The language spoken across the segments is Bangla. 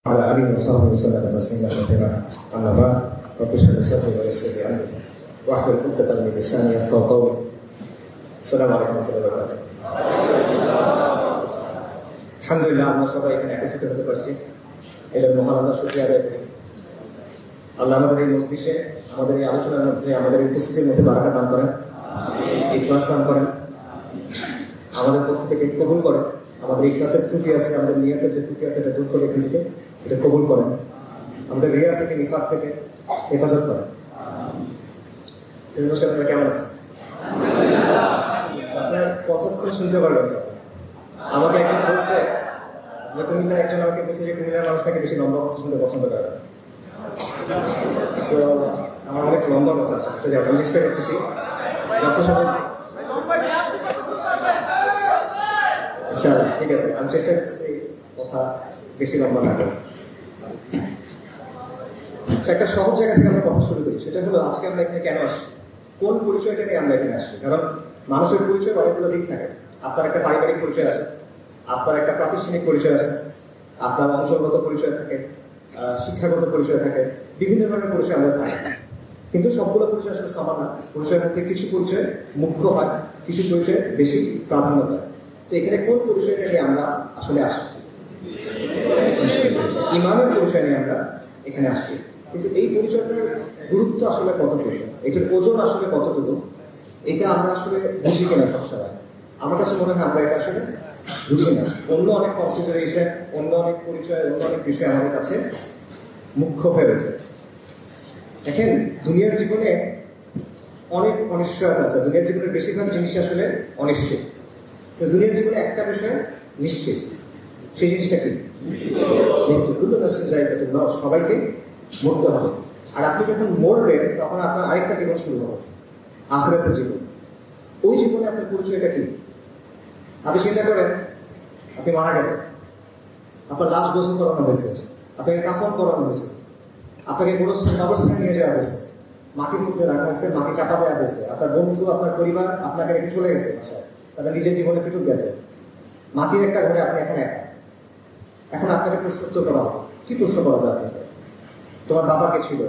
على آله وصحبه وسلم تسليما كثيرا أما بعد رب اشرح لي صدري ويسر لي أمري واحلل عقدة من لساني يفقهوا قولي السلام عليكم ورحمة الله وبركاته আলহামদুলিল্লাহ আমরা সবাই এখানে একত্রিত হতে পারছি এর মহান আল্লাহ শুকরিয়া আদায় করি। আল্লাহ আমাদের এই মজলিসে আমাদের এই আলোচনার মধ্যে আমাদের এই উপস্থিতির মধ্যে বারাকা দান করেন, ইখলাস দান করেন, আমাদের পক্ষ থেকে কবুল করেন। আমাদের ইখলাসের ত্রুটি আছে, আমাদের নিয়তের যে ত্রুটি আছে এটা দূর করে এখান থেকে এটা কবুল করেন। আমাদের রিয়া থেকে নিফাক থেকে হেফাজত করেন। আপনারা কেমন আছেন? আপনার কতক্ষণ শুনতে পারবেন কথা? আমাকে একজন বলছে যে কুমিল্লার একজন আমাকে বলছে যে কুমিল্লার মানুষটাকে বেশি লম্বা কথা শুনতে পছন্দ করে। তো আমার অনেক লম্বা কথা আছে, সেটা আমি চেষ্টা করতেছি যথাসম্ভব। আচ্ছা ঠিক আছে, আমি চেষ্টা করতেছি কথা বেশি লম্বা না করে। আচ্ছা, একটা সহজ জায়গা থেকে আমরা কথা শুরু করি। সেটা হলো আজকে আমরা এখানে কেন আসছি, কোন পরিচয়টা নিয়ে আমরা এখানে আসছি। কারণ মানুষের পরিচয় অনেকগুলো দিক থাকে। আপনার একটা পারিবারিক পরিচয় আছে, আপনার একটা প্রাতিষ্ঠানিক পরিচয় আছে, আপনার অঞ্চলগত পরিচয় থাকে, শিক্ষাগত পরিচয় থাকে, বিভিন্ন ধরনের পরিচয় আমাদের থাকে। কিন্তু সবগুলো পরিচয় আসলে সমান না। পরিচয়ের মধ্যে কিছু পরিচয় মুখ্য হয়, কিছু পরিচয় বেশি প্রাধান্য পায়। তো এখানে কোন পরিচয়টা নিয়ে আমরা আসলে আসছি? ইমানের পরিচয় নিয়ে আমরা এখানে আসছি। কিন্তু এই পরিচয়টার গুরুত্ব আসলে কতটুকু, এটার ওজন আসলে কতটুকু, এটা আমরা আসলে বুঝি কিনা সবসময়। আমার কাছে মনে হয় আমরা এটা আসলে বুঝি না। অন্য অনেক কনসিডারেশন, অন্য অনেক পরিচয়, অন্য অনেক বিষয় আমাদের কাছে মুখ্য হয়ে ওঠে। দেখেন, দুনিয়ার জীবনে অনেক অনিশ্চয়তা আছে। দুনিয়ার জীবনের বেশিরভাগ জিনিস আসলে অনিশ্চিত। তো দুনিয়ার জীবনে একটা বিষয় নিশ্চিত, সেই জিনিসটা কি? মৃত্যু। সবাইকে মরতে হবে। আর আপনি যখন মরবেন তখন আপনার আরেকটা জীবন শুরু হবে, আখিরাতের জীবন। ওই জীবনে আপনার পরিচয়টা কি? আপনি চিন্তা করেন, আপনি মারা গেছেন, আপনার লাশ গোসল করানো হয়েছে, আপনাকে কাফন করানো হয়েছে, আপনাকে কবরস্থানে নিয়ে যাওয়া হয়েছে, মাটির মধ্যে রাখা হয়েছে, মাটি চাপা দেওয়া হয়েছে। আপনার বন্ধু, আপনার পরিবার আপনাকে রেখে চলে গেছে বাসায়, তারা নিজের জীবনে ফিরত গেছে। মাটির একটা ঘরে আপনি এখন একা। এখন আপনাকে প্রশ্নোত্তর করা হবে। কি প্রশ্ন করা হবে আপনাকে? তোমার বাবা কে ছিল?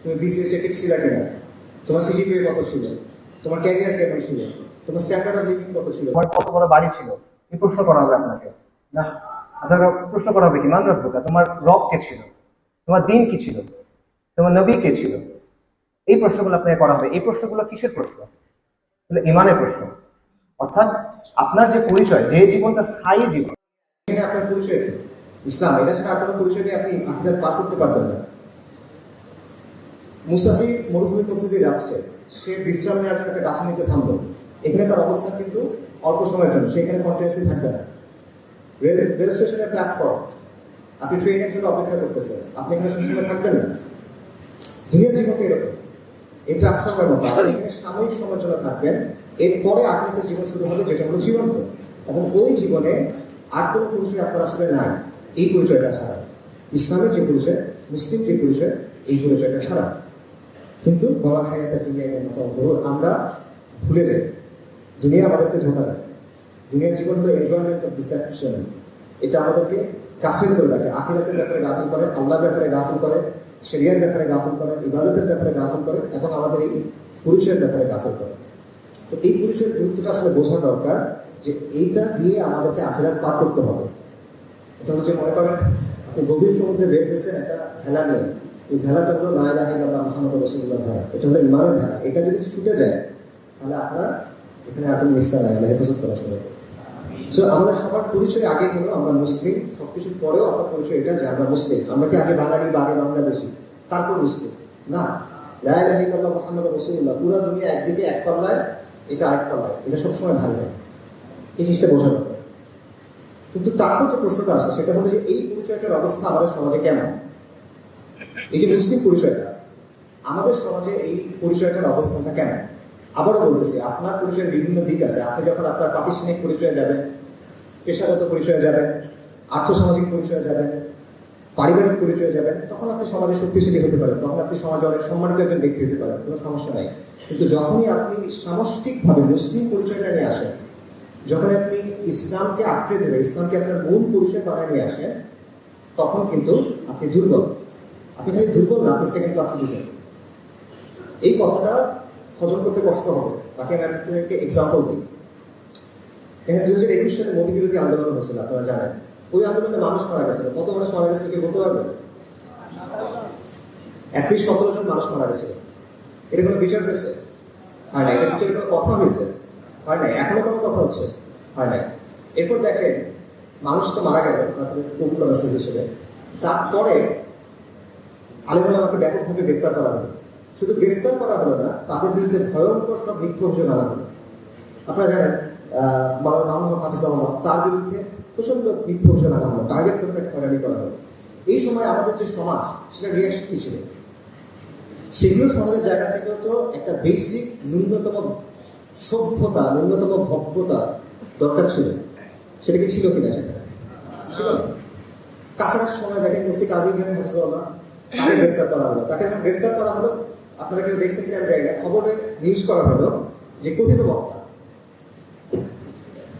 তুমি বিসিএসে ঠিক ছিল কিনা? তোমার সিজিপিএ কত ছিল? তোমার ক্যারিয়ার কেমন ছিল? তোমার স্ট্যান্ডার্ড অফ লিভিং কত ছিল? তোমার কত বড় বাড়ি ছিল? এই প্রশ্ন করা হবে আপনাকে না। আপনাকে প্রশ্ন করা হবে কি? মান রব্বুকা, তোমার রব কে ছিল? তোমার দিন কি ছিল? তোমার নবী কে ছিল? এই প্রশ্নগুলো আপনাকে করা হবে। এই প্রশ্নগুলো কিসের প্রশ্ন? ইমানের প্রশ্ন। অর্থাৎ আপনার যে পরিচয়, যে জীবনটা স্থায়ী জীবন, আপনার পরিচয় কি? ইসলাম। এটা ছাড়া আপনার পরিচয় নিয়ে আপনি আখিরাত পার করতে পারবেন না। মুসাফির মরুভূমির মধ্যে দিয়ে যাচ্ছে, সে বিশ্রাম নেওয়ার জন্য একটা গাছের নিচে থামলো। এখানে তার অবস্থান কিন্তু অল্প সময়ের জন্য, সেখানে কন্টিনিউয়াসলি থাকবে না। রেল স্টেশনের প্ল্যাটফর্ম, আপনি ট্রেনের জন্য অপেক্ষা করতেছেন, আপনি এখানে সবসময় থাকবেন না। দুনিয়ার জীবনটা এরকম, এই প্ল্যাটফর্মের মতো। আপনি এখানে সাময়িক সময়ের জন্য থাকবেন, এরপরে আখিরাতের জীবন শুরু হবে, যেটা হলো জীবন্ত। এবং ওই জীবনে আর কোনো পরিচয় আপনার আসলে নাই এই পরিচয়টা ছাড়া। ইসলামের যে পরিচয়, মুসলিম যে পরিচয়, এই পরিচয়টা ছাড়া। কিন্তু বলা হয় আমরা ভুলে যাই, দুনিয়া আমাদেরকে ধোঁকা দেয়। দুনিয়ার জীবন হলো এনজয়মেন্ট অফ ডিস্ট্রাকশন। এটা আমাদেরকে গাফিল করে রাখে। আখিরাতের ব্যাপারে গাফিল করে, আল্লাহর ব্যাপারে গাফিল করে, শরিয়ার ব্যাপারে গাফিল করে, ইবাদতের ব্যাপারে গাফিল করে, এবং আমাদের এই পরিচয়ের ব্যাপারে গাফিল করে। তো এই পরিচয়ের গুরুত্বটা আসলে বোঝা দরকার, যে এইটা দিয়ে আমাদেরকে আখিরাত পার করতে হবে। এটা হচ্ছে, মনে করেন আপনি গভীর সমুদ্রে বের হয়েছেন একটা ভেলা নিয়ে। এই ভেলাটা হলো লা ইলাহা ইল্লাল্লাহ মুহাম্মাদুর রাসূলুল্লাহ ভেলা। এটা হলো ইমানের ভেলা। এটা যদি ছুটে যায় তাহলে আপনার এখানে আর কোনো নিস্তার নাই। আল্লাহ হেফাজত করা শুরু করে। সো আমাদের সবার পরিচয় আগে হলো আমরা মুসলিম। সবকিছুর পরেও আপনার পরিচয় এটা যে আমরা মুসলিম। আমরা কি আগে বাঙালি বা আগে বাংলাদেশি তারপর মুসলিম? না, লা ইলাহা ইল্লাল্লাহ মুহাম্মাদুর রাসূলুল্লাহ পুরো দুনিয়া একদিকে এক পাল্লায়, এটা আরেক পাল্লায়। এটা সবসময় ভালো হয়, এই জিনিসটা বোঝা দরকার। কিন্তু তারপর যে প্রশ্নটা আসে সেটা হলো যে এই পরিচয়টার অবস্থা আমাদের সমাজে কেমন? এই যে মুসলিম পরিচয়টা, আমাদের সমাজে এই পরিচয়টার অবস্থানটা কেমন? আবারও বলতেছি, আপনার পরিচয়ের বিভিন্ন দিক আছে। আপনি যখন আপনার প্রাতিষ্ঠানিক পরিচয়ে যাবেন, পেশাগত পরিচয়ে যাবেন, আর্থসামাজিক পরিচয়ে যাবেন, পারিবারিক পরিচয়ে যাবেন, তখন আপনি সমাজে শক্তিশালী হতে পারেন, তখন আপনি সমাজে অনেক সম্মানিত একজন ব্যক্তি হতে পারেন, কোনো সমস্যা নাই। কিন্তু যখনই আপনি সামষ্টিকভাবে মুসলিম পরিচয়টা নিয়ে আসেন, যখন আপনি ইসলামকে আঁকড়ে ধরে ইসলামকে আপনার মূল পরিচয় বানায় নিয়ে আসেন, তখন কিন্তু আপনি দুর্বল। আপনি খালি দুর্বল না, আপনি সেকেন্ড ক্লাস সিটিজেন। এই কথাটা হজম করতে কষ্ট হবে। তাকে আমি আপনাকে এক্সাম্পল দিই। এখানে 2021 সালে মোদী বিরোধী আন্দোলন হয়েছিল, আপনারা জানেন। ওই আন্দোলনে মানুষ মারা গেছিল। কত মানুষ মারা গেছিল কি বলতে পারবেন? 31-17 জন মানুষ মারা গেছিল। এটা কোনো বিচার হয়েছে? হয় না। এটা বিচারের কোনো কথা হয়েছে? হয় নাই। এখনো কোনো কথা হচ্ছে? হয় নাই। এরপর দেখেন, মানুষ তো মারা গেল কবুল শহীদ হিসেবে। তারপরে আলেমুল আমাকে ব্যাপকভাবে গ্রেফতার করা হলো। শুধু গ্রেফতার করা হলো না, তাদের বিরুদ্ধে ভয়ঙ্কর সব মিথ্যা অভিযোগ আনা হলো। আপনারা জানেন মামুনুল হাফিজাহুল্লাহ, তার বিরুদ্ধে প্রচন্ড মিথ্যা অভিযোগ আনা হলো, টার্গেট করে তাকে হয়রানি করা হলো। এই সময় আমাদের যে সমাজ, সেটা রিয়াকশন কি ছিল? সেগুলো সমাজের জায়গা থেকেও তো একটা বেসিক ন্যূনতম সভ্যতা, ন্যূনতম ভব্যতা দরকার ছিল। সেটা কি ছিল কিনা? সেটা ছিল না। কাছাকাছি সময় দেখেন মুফতি কাজী ইব্রাহিম হাফিজাহুল্লাহ, তাকে গ্রেফতার করা হলো। তাকে যখন গ্রেফতার করা হলো, আপনারা কেউ দেখছেন কিনা জায়গায় খবরে নিউজ করা হলো যে কথিত বক্তা,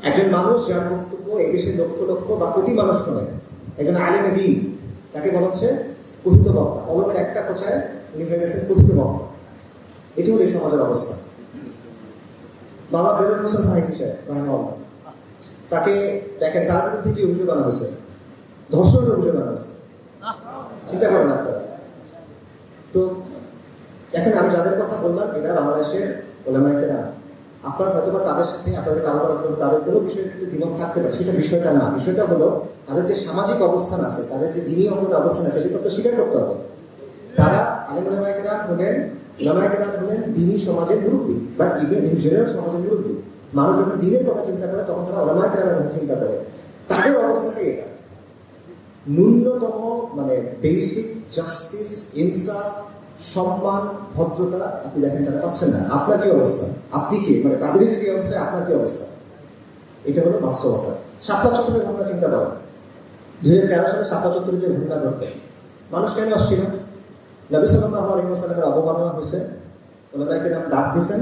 একজন মানুষ যার বক্তব্য এদেশে লক্ষ লক্ষ বা কোটি মানুষ শোনে, একজন আলেমে দ্বীন, তাকে বলা হচ্ছে কথিত বক্তা। কলমের একটা কোচায় উনি হয়ে গেছেন কথিত বক্তা। এটি হলো এই সমাজের অবস্থা। বাবা দেবেন হোসেন সাহিব সাহেব রাহিমাহুল্লাহ, তাকে দেখেন তার বিরুদ্ধে কি অভিযোগ আনা হয়েছে? ধর্ষণের অভিযোগ আনা হয়েছে। চিন্তা করেন আপনারা। তো দেখেন, আমি যাদের কথা বললাম এরা বাংলাদেশের ওলামায়ে কেরাম। আপনার হয়তো বা তাদের সাথে আপনাদের কারো তাদের কোনো বিষয়ে একটু দ্বিমত থাকতে পারে, সেটা বিষয়টা না। বিষয়টা হলো তাদের যে সামাজিক অবস্থান আছে, তাদের যে দিনী অঙ্গনের অবস্থান আছে, সেটা তো স্বীকার করতে হবে। তারা আলেম ওলামায়ে কেরাম হলেন, ওলামায়ে কেরাম হলেন দিনী সমাজের মুরব্বী, বা ইভেন ইন জেনারেল সমাজের মুরব্বী। মানুষ যখন দিনের কথা চিন্তা করে, তখন তারা ওলামায়ে কেরামের কথা চিন্তা করে। তাদের অবস্থাটাই এটা। ন্যূনতম মানে বেসিক জাস্টিস, ইনসাফ, সম্মান, ভদ্রতা আপনি দেখেন তারা পাচ্ছেন না। আপনার কি অবস্থা? আপনি কি মানে তাদের যে অবস্থা, আপনার কি অবস্থা? এটা হলো বাস্তবতা। শাপলা চত্বরের ঘটনা চিন্তা করেন। 2013 সালে শাপলা চত্বরের যে ঘটনা ঘটবে, মানুষ কেন আসছিল? নবী সাল্লাল্লাহু আলাইহি ওয়াসাল্লামের অবমাননা হয়েছে, ওলামায়ে কেরাম ডাক দিয়েছেন,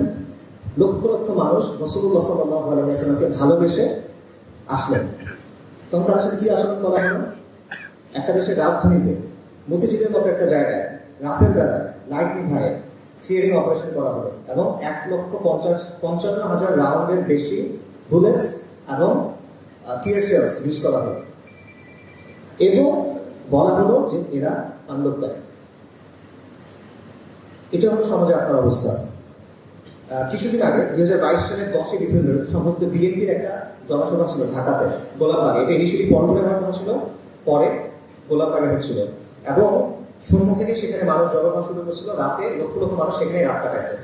লক্ষ লক্ষ মানুষ রাসূলুল্লাহ সাল্লাল্লাহু আলাইহি ওয়াসাল্লামকে ভালোবেসে আসলেন। তখন তার সাথে কি আচরণ করা হলো? একটা দেশের রাজধানীতে মতিঝিলের মতো একটা জায়গায় রাতের বেলায় লাইট নিভায়ে থিয়ারিং অপারেশন করা হলো, এবং 1,55,000 রাউন্ডের বেশি বুলেটস এবং টিয়ার শেলস ইউজ করা হলো, এবং বলা হলো যে এরা পাণ্ডবকারী। এটা হলো সমাজে আপনার অবস্থা। কিছুদিন আগে 2022 সালের 10 ডিসেম্বর সম্ভবত বিএনপির একটা জনসভা ছিল ঢাকাতে, গোলাপবাগে। এটা ইনিশিয়ালি পল্টনে হওয়ার কথা ছিল, পরে গোলাপবাগে হচ্ছিল, এবং সন্ধ্যা থেকে সেখানে মানুষ জড়ো হওয়া শুরু করছিল। রাতে লক্ষ লক্ষ মানুষ সেখানে রাত কাটাইছে।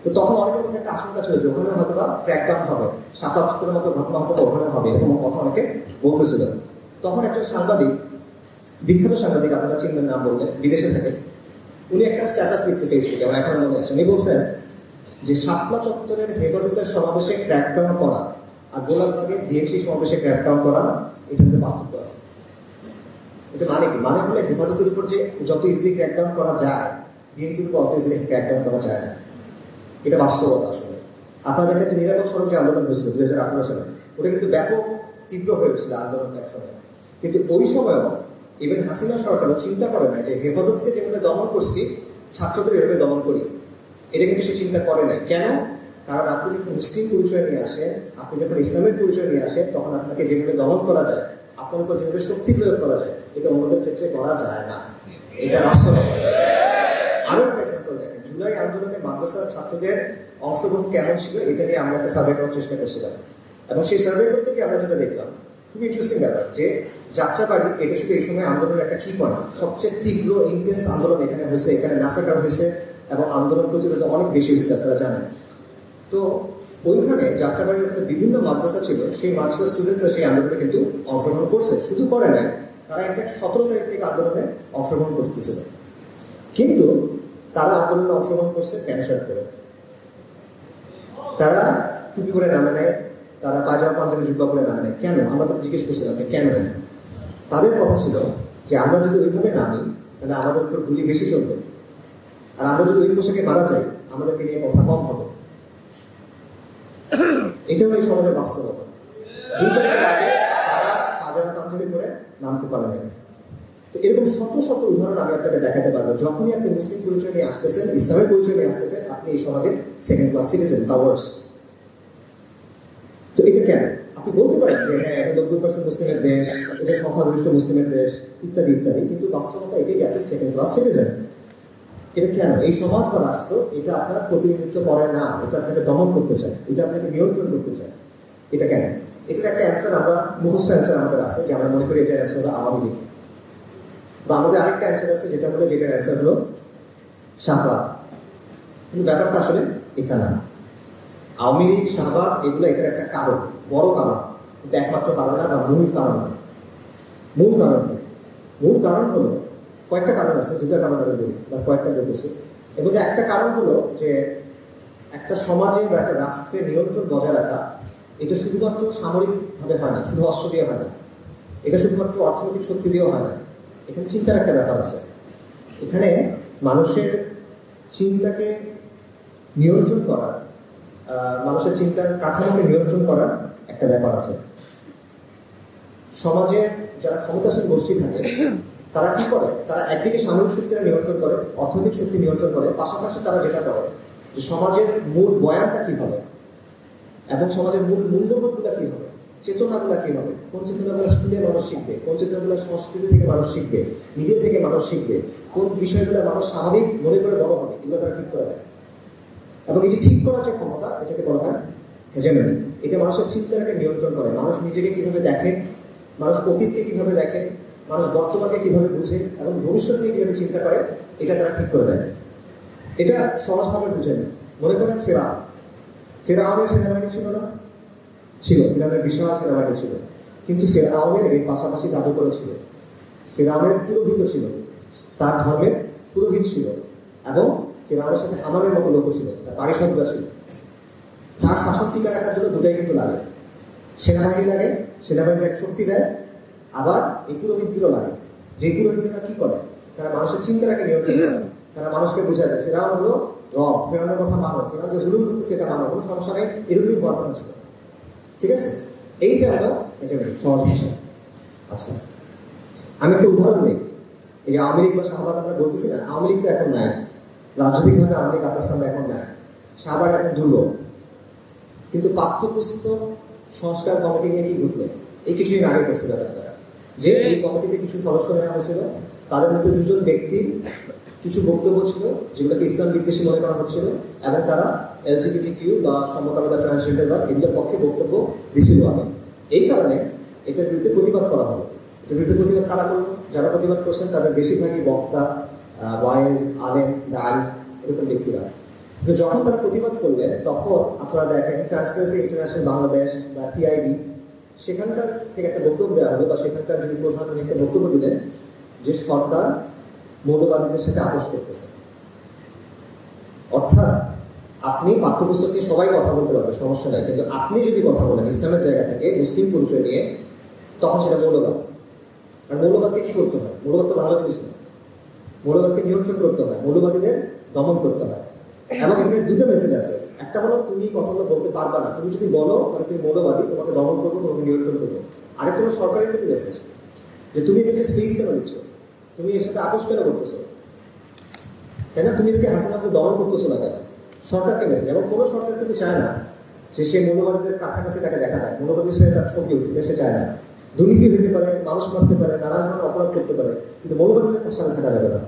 তো তখন অনেকের মধ্যে একটা আশঙ্কা ছিল যে ওখানে হয়তো বা ক্র্যাকডাউন হবে, শাপলা চত্বরের মতো ঘটনা হয়তো ওখানে হবে, এরকম কথা অনেকে বলতেছিল। তখন একজন সাংবাদিক, বিখ্যাত সাংবাদিক, আপনারা চিনবেন নাম বললে, বিদেশে থাকে, উনি একটা স্ট্যাটাস লিখছে ফেসবুকে, আমার এখন মনে আছে। উনি বলছেন যে শাপলা চত্বরের হেফাজতের সমাবেশে ক্র্যাকডাউন করা আর গোলাপবাগের বিএনপি সমাবেশে ক্র্যাকডাউন করা, এটার মধ্যে পার্থক্য আছে। এটা মানে কি? মানে হলে হেফাজতের উপর যে যত ইজিলি ক্র্যাকডাউন করা যায়, বিএনপির উপর অত ইজিলি ক্র্যাকডাউন করা যায় না। এটা বাস্তবতা। আসলে আপনাদের কাছে নিরাপদ সড়ক যে আন্দোলন হয়েছিল 2018 সালে, ওটা কিন্তু ব্যাপক তীব্র হয়েছিল আন্দোলনটা এক সময়। কিন্তু ওই সময়ও ইভেন হাসিনা সরকারও চিন্তা করে না যে হেফাজতকে যেভাবে দমন করছি, ছাত্রদের এভাবে দমন করি। এটা কিন্তু সে চিন্তা করে নাই। কেন? কারণ আপনি যখন মুসলিম পরিচয় নিয়ে আসেন, আপনি যখন ইসলামের পরিচয় নিয়ে আসেন, তখন আপনাকে যেভাবে দমন করা যায়, আপনার উপর যেভাবে শক্তি প্রয়োগ করা যায়, এটা অন্যদের ক্ষেত্রে করা যায় না। এটা বাস্তবতা। আরো একটা এক্সাম্পল দেখেন, জুলাই আন্দোলনে মাদ্রাসার ছাত্রদের অংশগ্রহণ কেমন ছিল, এটা নিয়ে আমরা একটা সার্ভে করার চেষ্টা করছিলাম, এবং সেই সার্ভে করতে গিয়ে আমরা যেটা দেখলাম, খুব ইন্টারেস্টিং ব্যাপার, যে যাত্রাবাড়ি এটা শুধু এই সময় আন্দোলনের একটা কি পয়েন্ট, সবচেয়ে তীব্র ইন্টেন্স আন্দোলন এখানে হয়েছে, এখানে ম্যাসাকার হয়েছে, এবং আন্দোলন প্রতিরোধ অনেক বেশি হয়েছে, আপনারা জানেন। তো ওইখানে যাত্রাবাড়ির একটা বিভিন্ন মাদ্রাসা ছিল, সেই মাদ্রাসার স্টুডেন্টরা সেই আন্দোলনে কিন্তু অংশগ্রহণ করছে। শুধু করে নাই, তারা ইনফ্যাক্ট 17 তারিখ থেকে আন্দোলনে অংশগ্রহণ করতেছিল। কিন্তু তারা আন্দোলনে অংশগ্রহণ করছে প্যান্ট শার্ট করে, তারা টুপি করে নামে নেয়, তারা পায়জামা পাঞ্জাবি জুব্বা করে নামে নেয়। কেন? আমরা তো জিজ্ঞেস করছিলাম কেন নেয়। তাদের কথা ছিল যে আমরা যদি ওইভাবে নামি, তাহলে আমাদের উপর গুলি বেশি চলবে, আর আমরা যদি ওই পোশাকে মারা যাই, আমাদেরকে নিয়ে কথা কম হবে। এটা হলো এই সমাজের বাস্তবতা। 2 তারিখের আগে তারা পায়জামা পাঞ্জাবি করে নামতে পারে না। এরকম শত শত উদাহরণ আমি আপনাকে দেখাতে পারবো। যখনই আপনি মুসলিম পরিচয় নিয়ে আসতেছেন, ইসলামের পরিচয় নিয়ে আসতেছেন, আপনি এই সমাজের সেকেন্ড ক্লাস সিটিজেন বা ওয়ার্স। তো এটা কেন? আপনি বলতে পারেন যে হ্যাঁ, এটা 90% মুসলিমের দেশ, এটা সংখ্যাগরিষ্ঠ মুসলিমের দেশ, ইত্যাদি ইত্যাদি, কিন্তু বাস্তবতা এটাই যে আপনি সেকেন্ড ক্লাস সিটিজেন। এটা কেন? এই সমাজ বা রাষ্ট্র এটা আপনার প্রতিনিধিত্ব করে না, এটা আপনাকে দমন করতে চায়, এটা আপনাকে নিয়ন্ত্রণ করতে চায়। এটা কেন? এটার একটা অ্যান্সার আমরা, মুখস্থ অ্যান্সার আমাদের আছে, যে আমরা মনে করি এটার অ্যান্সার হলো আওয়ামী লীগ। বা আমাদের আরেকটা অ্যান্সার আছে যেটার অ্যান্সার হলো শাহবাগ। কিন্তু ব্যাপারটা আসলে এটা না। আওয়ামী লীগ, শাহবাগ এগুলো এটার একটা কারণ, বড় কারণ, কিন্তু একমাত্র কারণ না বা মূল কারণ না। মূল কারণ হলো, কয়েকটা কারণ আছে, দুটা কারণ আমি বলি বা কয়েকটা বলতেছি। এর মধ্যে একটা কারণ হলো যে একটা সমাজে বা একটা রাষ্ট্রের নিয়ন্ত্রণ বজায় রাখা এটা শুধুমাত্র সামরিকভাবে হয় না, শুধু অস্ত্র দিয়ে হয় না, এটা শুধুমাত্র অর্থনৈতিক শক্তি দিয়েও হয় না। এখানে চিন্তার একটা ব্যাপার আছে। এখানে মানুষের চিন্তাকে নিয়ন্ত্রণ করা, মানুষের চিন্তার কাঠামোকে নিয়ন্ত্রণ করার একটা ব্যাপার আছে। সমাজে যারা ক্ষমতাসীন গোষ্ঠী থাকে তারা কি করে? তারা একদিকে সামরিক শক্তিরা নিয়ন্ত্রণ করে, অর্থনৈতিক শক্তি নিয়ন্ত্রণ করে, পাশাপাশি তারা যেটা করে যে সমাজের মূল বয়ানটা কি হবে এবং সমাজের মূল মূল্যবোধগুলো কি হবে, চেতনাগুলা কি হবে, কোন চেতনাগুলো স্কুলে মানুষ শিখবে, কোন চেতনাগুলো সংস্কৃতি থেকে মানুষ শিখবে, মিডিয়া থেকে মানুষ শিখবে, কোন বিষয়গুলো মানুষ স্বাভাবিক মনে করে বড় হবে, এগুলো তারা ঠিক করে দেয়। এবং এই যে ঠিক করার যে ক্ষমতা, এটাকে বলা হয় হেজেমনি। এটা মানুষের চিন্তাটাকে নিয়ন্ত্রণ করে। মানুষ নিজেকে কিভাবে দেখে, মানুষ অতীতকে কিভাবে দেখে, মানুষ বর্তমানকে কিভাবে বুঝে এবং ভবিষ্যৎ নিয়ে কিভাবে চিন্তা করে, এটা তারা ঠিক করে দেয়। এটা সহজভাবে বুঝেন। মনে করেন ফেরাউনের সেনাবাহিনী ছিল না? ছিল। ফেরাউনের বিশাল সেনাবাহিনী ছিল, কিন্তু ফেরাউনের এর পাশাপাশি জাদুকর ছিল, ফেরাউনের পুরোহিত ছিল, তার ধর্মের পুরোহিত ছিল, এবং ফেরাউনের সাথে হামানের মতো লোক ছিল, তার পারিষদরা ছিল। তার শাসন টিকে রাখার জন্য দুটাই কিন্তু লাগে, সেনাবাহিনী লাগে, সেনাবাহিনী এক শক্তি দেয়, আবার এই পুরোহিতদেরও লাগে। যে পুরোহিতরা কি করে? তারা মানুষের চিন্তাটাকে নিয়ন্ত্রণ করে, তারা মানুষকে বোঝায় যায় ফেরাউন হলো রব, ফেরাউনের কথা মানো, ফেরাউন যে জুলুম করতে সেটা মানো, কোনো সমস্যা নেই, এরকমই হওয়ার কথা ছিল। ঠিক আছে? এইটা হলো সহজ ভাষা। আচ্ছা, আমি একটা উদাহরণ দিই। এই যে আওয়ামী লীগ বা শাহবাগ আমরা বলতেছি না, আওয়ামী লীগ তো এখন নাই, রাজনৈতিকভাবে আওয়ামী লীগ আপনার সামনে এখন নাই, শাহবাগ এখন দুর্লভ। কিন্তু পাঠ্যপুস্তক সংস্কার কমিটি নিয়ে কি ঘটলো? এই কিছুদিন আগে করছে ব্যাপারটা, যে এই কমিটিতে কিছু সদস্য নেওয়া হয়েছিল, তাদের মধ্যে দুজন ব্যক্তির কিছু বক্তব্য ছিল যেগুলোকে ইসলাম বিদ্বেষী মনে করা হচ্ছিল, এবং তারা LGBTQ বা সমকামী ট্রান্সজেন্ডার বা এগুলোর পক্ষে বক্তব্য দিছিল। আমি এই কারণে এটার বিরুদ্ধে প্রতিবাদ করা হলো। এটার বিরুদ্ধে প্রতিবাদ কারা করলো? যারা প্রতিবাদ করছেন তাদের বেশিরভাগই বক্তা, ওয়াইজ, আলেম, দায়ী, এরকম ব্যক্তিরা। কিন্তু যখন তারা প্রতিবাদ করলেন, তখন আপনারা দেখেন ট্রান্সপারেন্সি ইন্টারন্যাশনাল বাংলাদেশ বা TIB সেখানকার থেকে একটা বক্তব্য দেওয়া হলো, বা সেখানকার যিনি প্রধান একটা বক্তব্য দিলেন যে সরকার মৌলবাদীদের সাথে আপোষ করতেছে। অর্থাৎ আপনি পাঠ্যপুস্তক নিয়ে সবাই কথা বলতে পারবে, সমস্যা নাই, কিন্তু আপনি যদি কথা বলেন ইসলামের জায়গা থেকে মুসলিম পরিচয় নিয়ে, তখন সেটা মৌলবাদ। আর মৌলবাদকে কি করতে হয়? মৌলবাদ তো ভালো জিনিস না, মৌলবাদকে নিয়ন্ত্রণ করতে হয়, মৌলবাদীদের দমন করতে হয়। এবং এখানে দুটো মেসেজ আছে। একটা হলো তুমি কথাগুলো বলতে পারবা না, তুমি যদি বলো তাহলে তুমি মৌলবাদী, তোমাকে দমন করবো, তোমাকে নিয়ন্ত্রণ করবো। আরেকটা হলো সরকারের প্রতি মেসেজ, যে তুমি এদেরকে স্পেস কেন দিচ্ছ, তুমি এর সাথে আপোষ কেন করতেছো, তাই না? তুমি এদেরকে হাসিনাকে দমন করতেছো না কেন? সরকারকে মেসেজ। এবং কোনো সরকার কিন্তু চায় না যে সে মৌলবাদীদের কাছাকাছি তাকে দেখা যায়, মৌলবাদী সে তার ছবি উঠবে, সে চায় না। দুর্নীতি হতে পারে, মানুষ মারতে পারে, নানা ধরনের অপরাধ করতে পারে, কিন্তু মৌলবাদীদের সাথে থাকা যাবে না।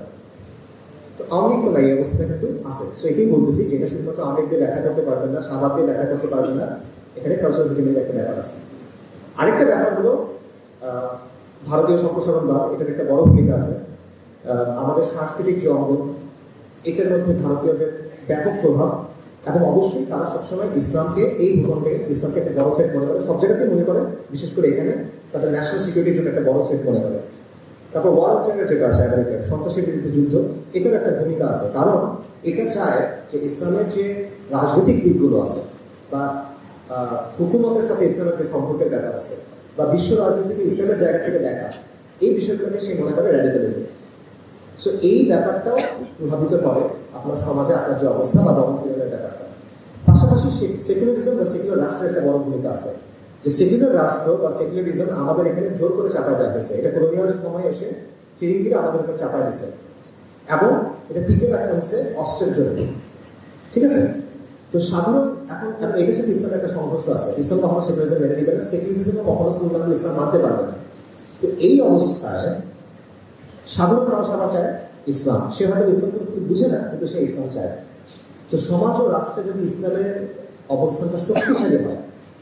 তো আওয়ামী লীগ তো নাই, এই অবস্থা কিন্তু আছে। সো এটাই বলতেছি যে এটা শুধুমাত্র আওয়ামী লীগ দিয়ে ব্যাখ্যা করতে পারবেন না, শাহবাগ দিয়ে ব্যাখ্যা করতে পারবেন না, এখানে কালচারাল ভিটামিনের একটা ব্যাপার আছে। আরেকটা ব্যাপার হলো ভারতীয় সম্প্রসারণবাদ, এটার একটা বড় ভূমিকা আছে। আমাদের সাংস্কৃতিক যে অঙ্গ, এটার মধ্যে ভারতীয়দের ব্যাপক প্রভাব, এবং অবশ্যই তারা সবসময় ইসলামকে, এই ভূখণ্ডে ইসলামকে একটা বড় থ্রেট মনে করে, সব জায়গাতেই মনে করে, বিশেষ করে এখানে তাদের ন্যাশনাল সিকিউরিটির জন্য একটা বড় থ্রেট মনে করে। তারপর ওয়ার অফ জেন্ডার যেটা আছে আমেরিকার, সন্ত্রাসের বিরুদ্ধে যুদ্ধ, এটার একটা ভূমিকা আছে। কারণ এটা চায় যে ইসলামের যে রাজনৈতিক দিকগুলো আছে, বা হুকুমতের সাথে ইসলামের যে সম্পর্কের ব্যাপার আছে, বা বিশ্ব রাজনীতিকে ইসলামের জায়গা থেকে দেখা, এই বিষয়গুলোকে সে মনে করে র্যাডিক্যালিজম। সো এই ব্যাপারটাও প্রভাবিত করে আপনার সমাজে আপনার যে অবস্থা বা দমনপীড়নের ব্যাপারটা। পাশাপাশি সেকুলারিজম বা সেকুলার রাষ্ট্রের একটা বড় ভূমিকা আছে। যে সেকুলার রাষ্ট্র বা সেকুলারিজম আমাদের এখানে জোর করে চাপা দেওয়া হয়েছে। এটা কলোনিয়াল সময় এসে ফিরিঙ্গিরা আমাদের উপর চাপাই দিছে এবং এটা টিকে রাখা হয়েছে অস্ত্রের জন্য। ঠিক আছে? তো সাধারণ এখন এটার সাথে ইসলামের একটা সংঘর্ষ আছে। ইসলাম কখনো সেকুলারিজম মেনে নিবে না, সেকুলারিজমও কখনো পূর্ণাঙ্গ ইসলাম মানতে পারবে না। তো এই অবস্থায় সাধারণ মানুষ আবার চায় ইসলাম, সে হয়তো ইসলাম পুরোপুরি বুঝে না, কিন্তু সে ইসলাম চায়। তো সমাজ ও রাষ্ট্রে যদি ইসলামের অবস্থানটা শক্তিশালী হয়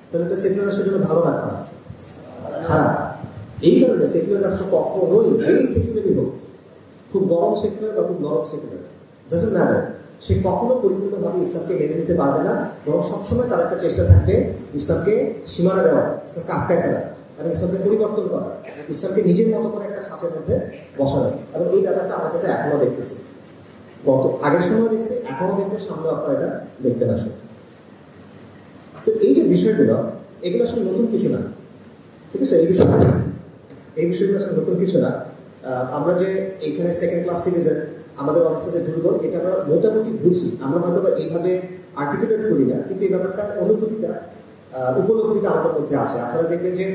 তাহলে তো সেকুলার রাষ্ট্রের জন্য ভালো না খারাপ? খারাপ। এই কারণে সেকুলার রাষ্ট্র কখনোই, এই সেকুলারই হোক, খুব গরম সেকুলার বা খুব নরম সেকুলার, ডাজন্ট ম্যাটার, সে কখনো পরিপূর্ণভাবে ইসলামকে মেনে নিতে পারবে না। বরং সবসময় তার একটা চেষ্টা থাকবে ইসলামকে সীমানা দেওয়া, ইসলামকে আটকায় ফেলা এবং ইসলামকে পরিবর্তন করা, ইসলামকে নিজের মতো করে একটা ছাঁচের মধ্যে বসানো। এবং এই ব্যাপারটা আমরা কিন্তু এখনো দেখতেছি, আগের সময় দেখছি, এখনো দেখবো, সামনে আপনারা এটা দেখবেন আসলে। তো এই যে বিষয়গুলো, এগুলো আসলে নতুন কিছু না। ঠিক আছে? এই বিষয়গুলো আসলে নতুন কিছু না। আমরা যে এইখানে সেকেন্ড ক্লাস সিটিজেন, আমাদের অবস্থা যে দুর্বল, এটা আমরা মোটামুটি বুঝি। আমরা হয়তো বা এইভাবে আর্টিকুলেট করি না, কিন্তু এই ব্যাপারটা অনুভূতিটা, উপলব্ধিটা আমাদের মধ্যে আছে। আপনারা দেখবেন যে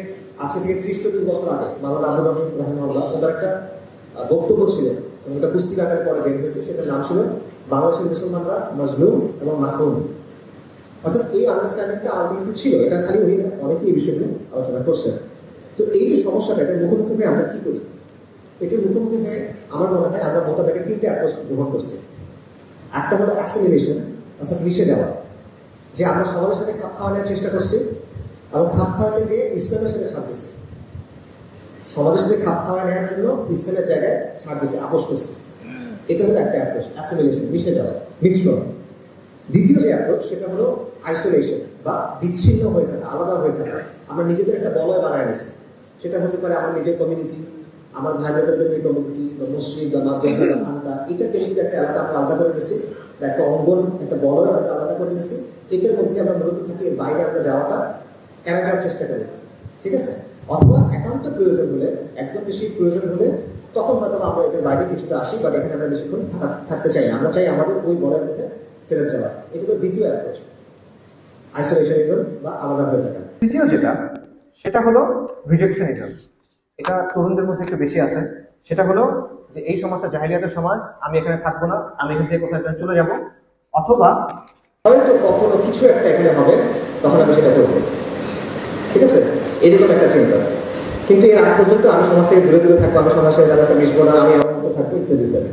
আজকে থেকে 30-40 বছর আগে মাওলানা আব্দুর রহমান রাহিমাহুল্লাহ ওদের একটা বক্তব্য ছিল, ওটা পুস্তিকা আকারে পরে বের হয়েছে, সেটার নাম ছিল বাংলাদেশের মুসলমানরা মজলুম এবং মাহরুম। অর্থাৎ এই আন্ডারস্ট্যান্ডিংটা আলটিমেটলি ছিল, এটা খালি উনি না, অনেকেই এই বিষয়গুলো আলোচনা করছেন। তো এই যে সমস্যাটা, এটা মুখোমুখি হয়ে আমরা কি করি? এটার মুখোমুখি হয়ে আমার মনে হয় আমরা মোটা দাগে 3টে অ্যাপ্রোচ গ্রহণ করছি। একটা হলো অ্যাসিমিলেশন, অর্থাৎ মিশে যাওয়া, যে আমরা সমাজের সাথে খাপ খাওয়া নেওয়ার চেষ্টা করছি এবং খাপ খাওয়াতে গিয়ে ইসলামের সাথে ছাড় দিছি। সমাজের সাথে খাপ খাওয়া নেওয়ার জন্য ইসলামের জায়গায় ছাড় দিছে, আপোষ করছি। এটা হলো একটা অ্যাপ্রোচ, অ্যাসিমিলেশন, মিশে যাওয়া, মিশ্রণ। দ্বিতীয় যে অ্যাপ্রোচ, সেটা হলো আইসোলেশন বা বিচ্ছিন্ন হয়ে থাকা, আলাদা হয়ে থাকা। আমরা নিজেদের একটা বলয় বানায় নিছি। সেটা হতে পারে আমার নিজের কমিউনিটি, আমার ভাই বোনদের কমিউনিটি, বা মসজিদ বা মাদ্রাসা বা খানকা, এটাকে কিন্তু একটা আমরা আলাদা করে নিছি, বা একটা অঙ্গন, একটা বলয় আমরা আলাদা করে নিছি। এটার মধ্যে আমরা মূলত থাকি, এর বাইরে আমরা যাওয়াটা এড়া যাওয়ার চেষ্টা করি। ঠিক আছে? অথবা একান্ত প্রয়োজন হলে, একদম বেশি প্রয়োজন হলে, তখন হয়তো আমরা এটার বাইরে কিছুটা আসি, বাট এখানে আমরা বেশিক্ষণ থাকতে চাই না। আমরা চাই আমাদের ওই বলয়ের মধ্যে ফেরত যাওয়া। এটা হলো দ্বিতীয় অ্যাপ্রোচ, আইসোলেশনিজম বা আলাদা হয়ে থাকা। তৃতীয় যেটা, সেটা হলো রিজেকশনিজম। এটা তরুণদের মধ্যে একটু বেশি আছে। সেটা হলো যে এই সমাজটা জাহেলিয়াতের সমাজ, আমি এখানে থাকবো না, আমি এখান থেকে কোথাও চলে যাব, অথবা হয়তো কখনো কিছু একটা এখানে হবে, তখন আমি সেটা করবো। ঠিক আছে? এরকম একটা চিন্তা। কিন্তু এর আগ পর্যন্ত আমি সমাজ থেকে দূরে দূরে থাকবো, আমি সমাজের সাথে একটা মিশবো না, আমি আমার মতো থাকবো, ইত্যাদি ইত্যাদি।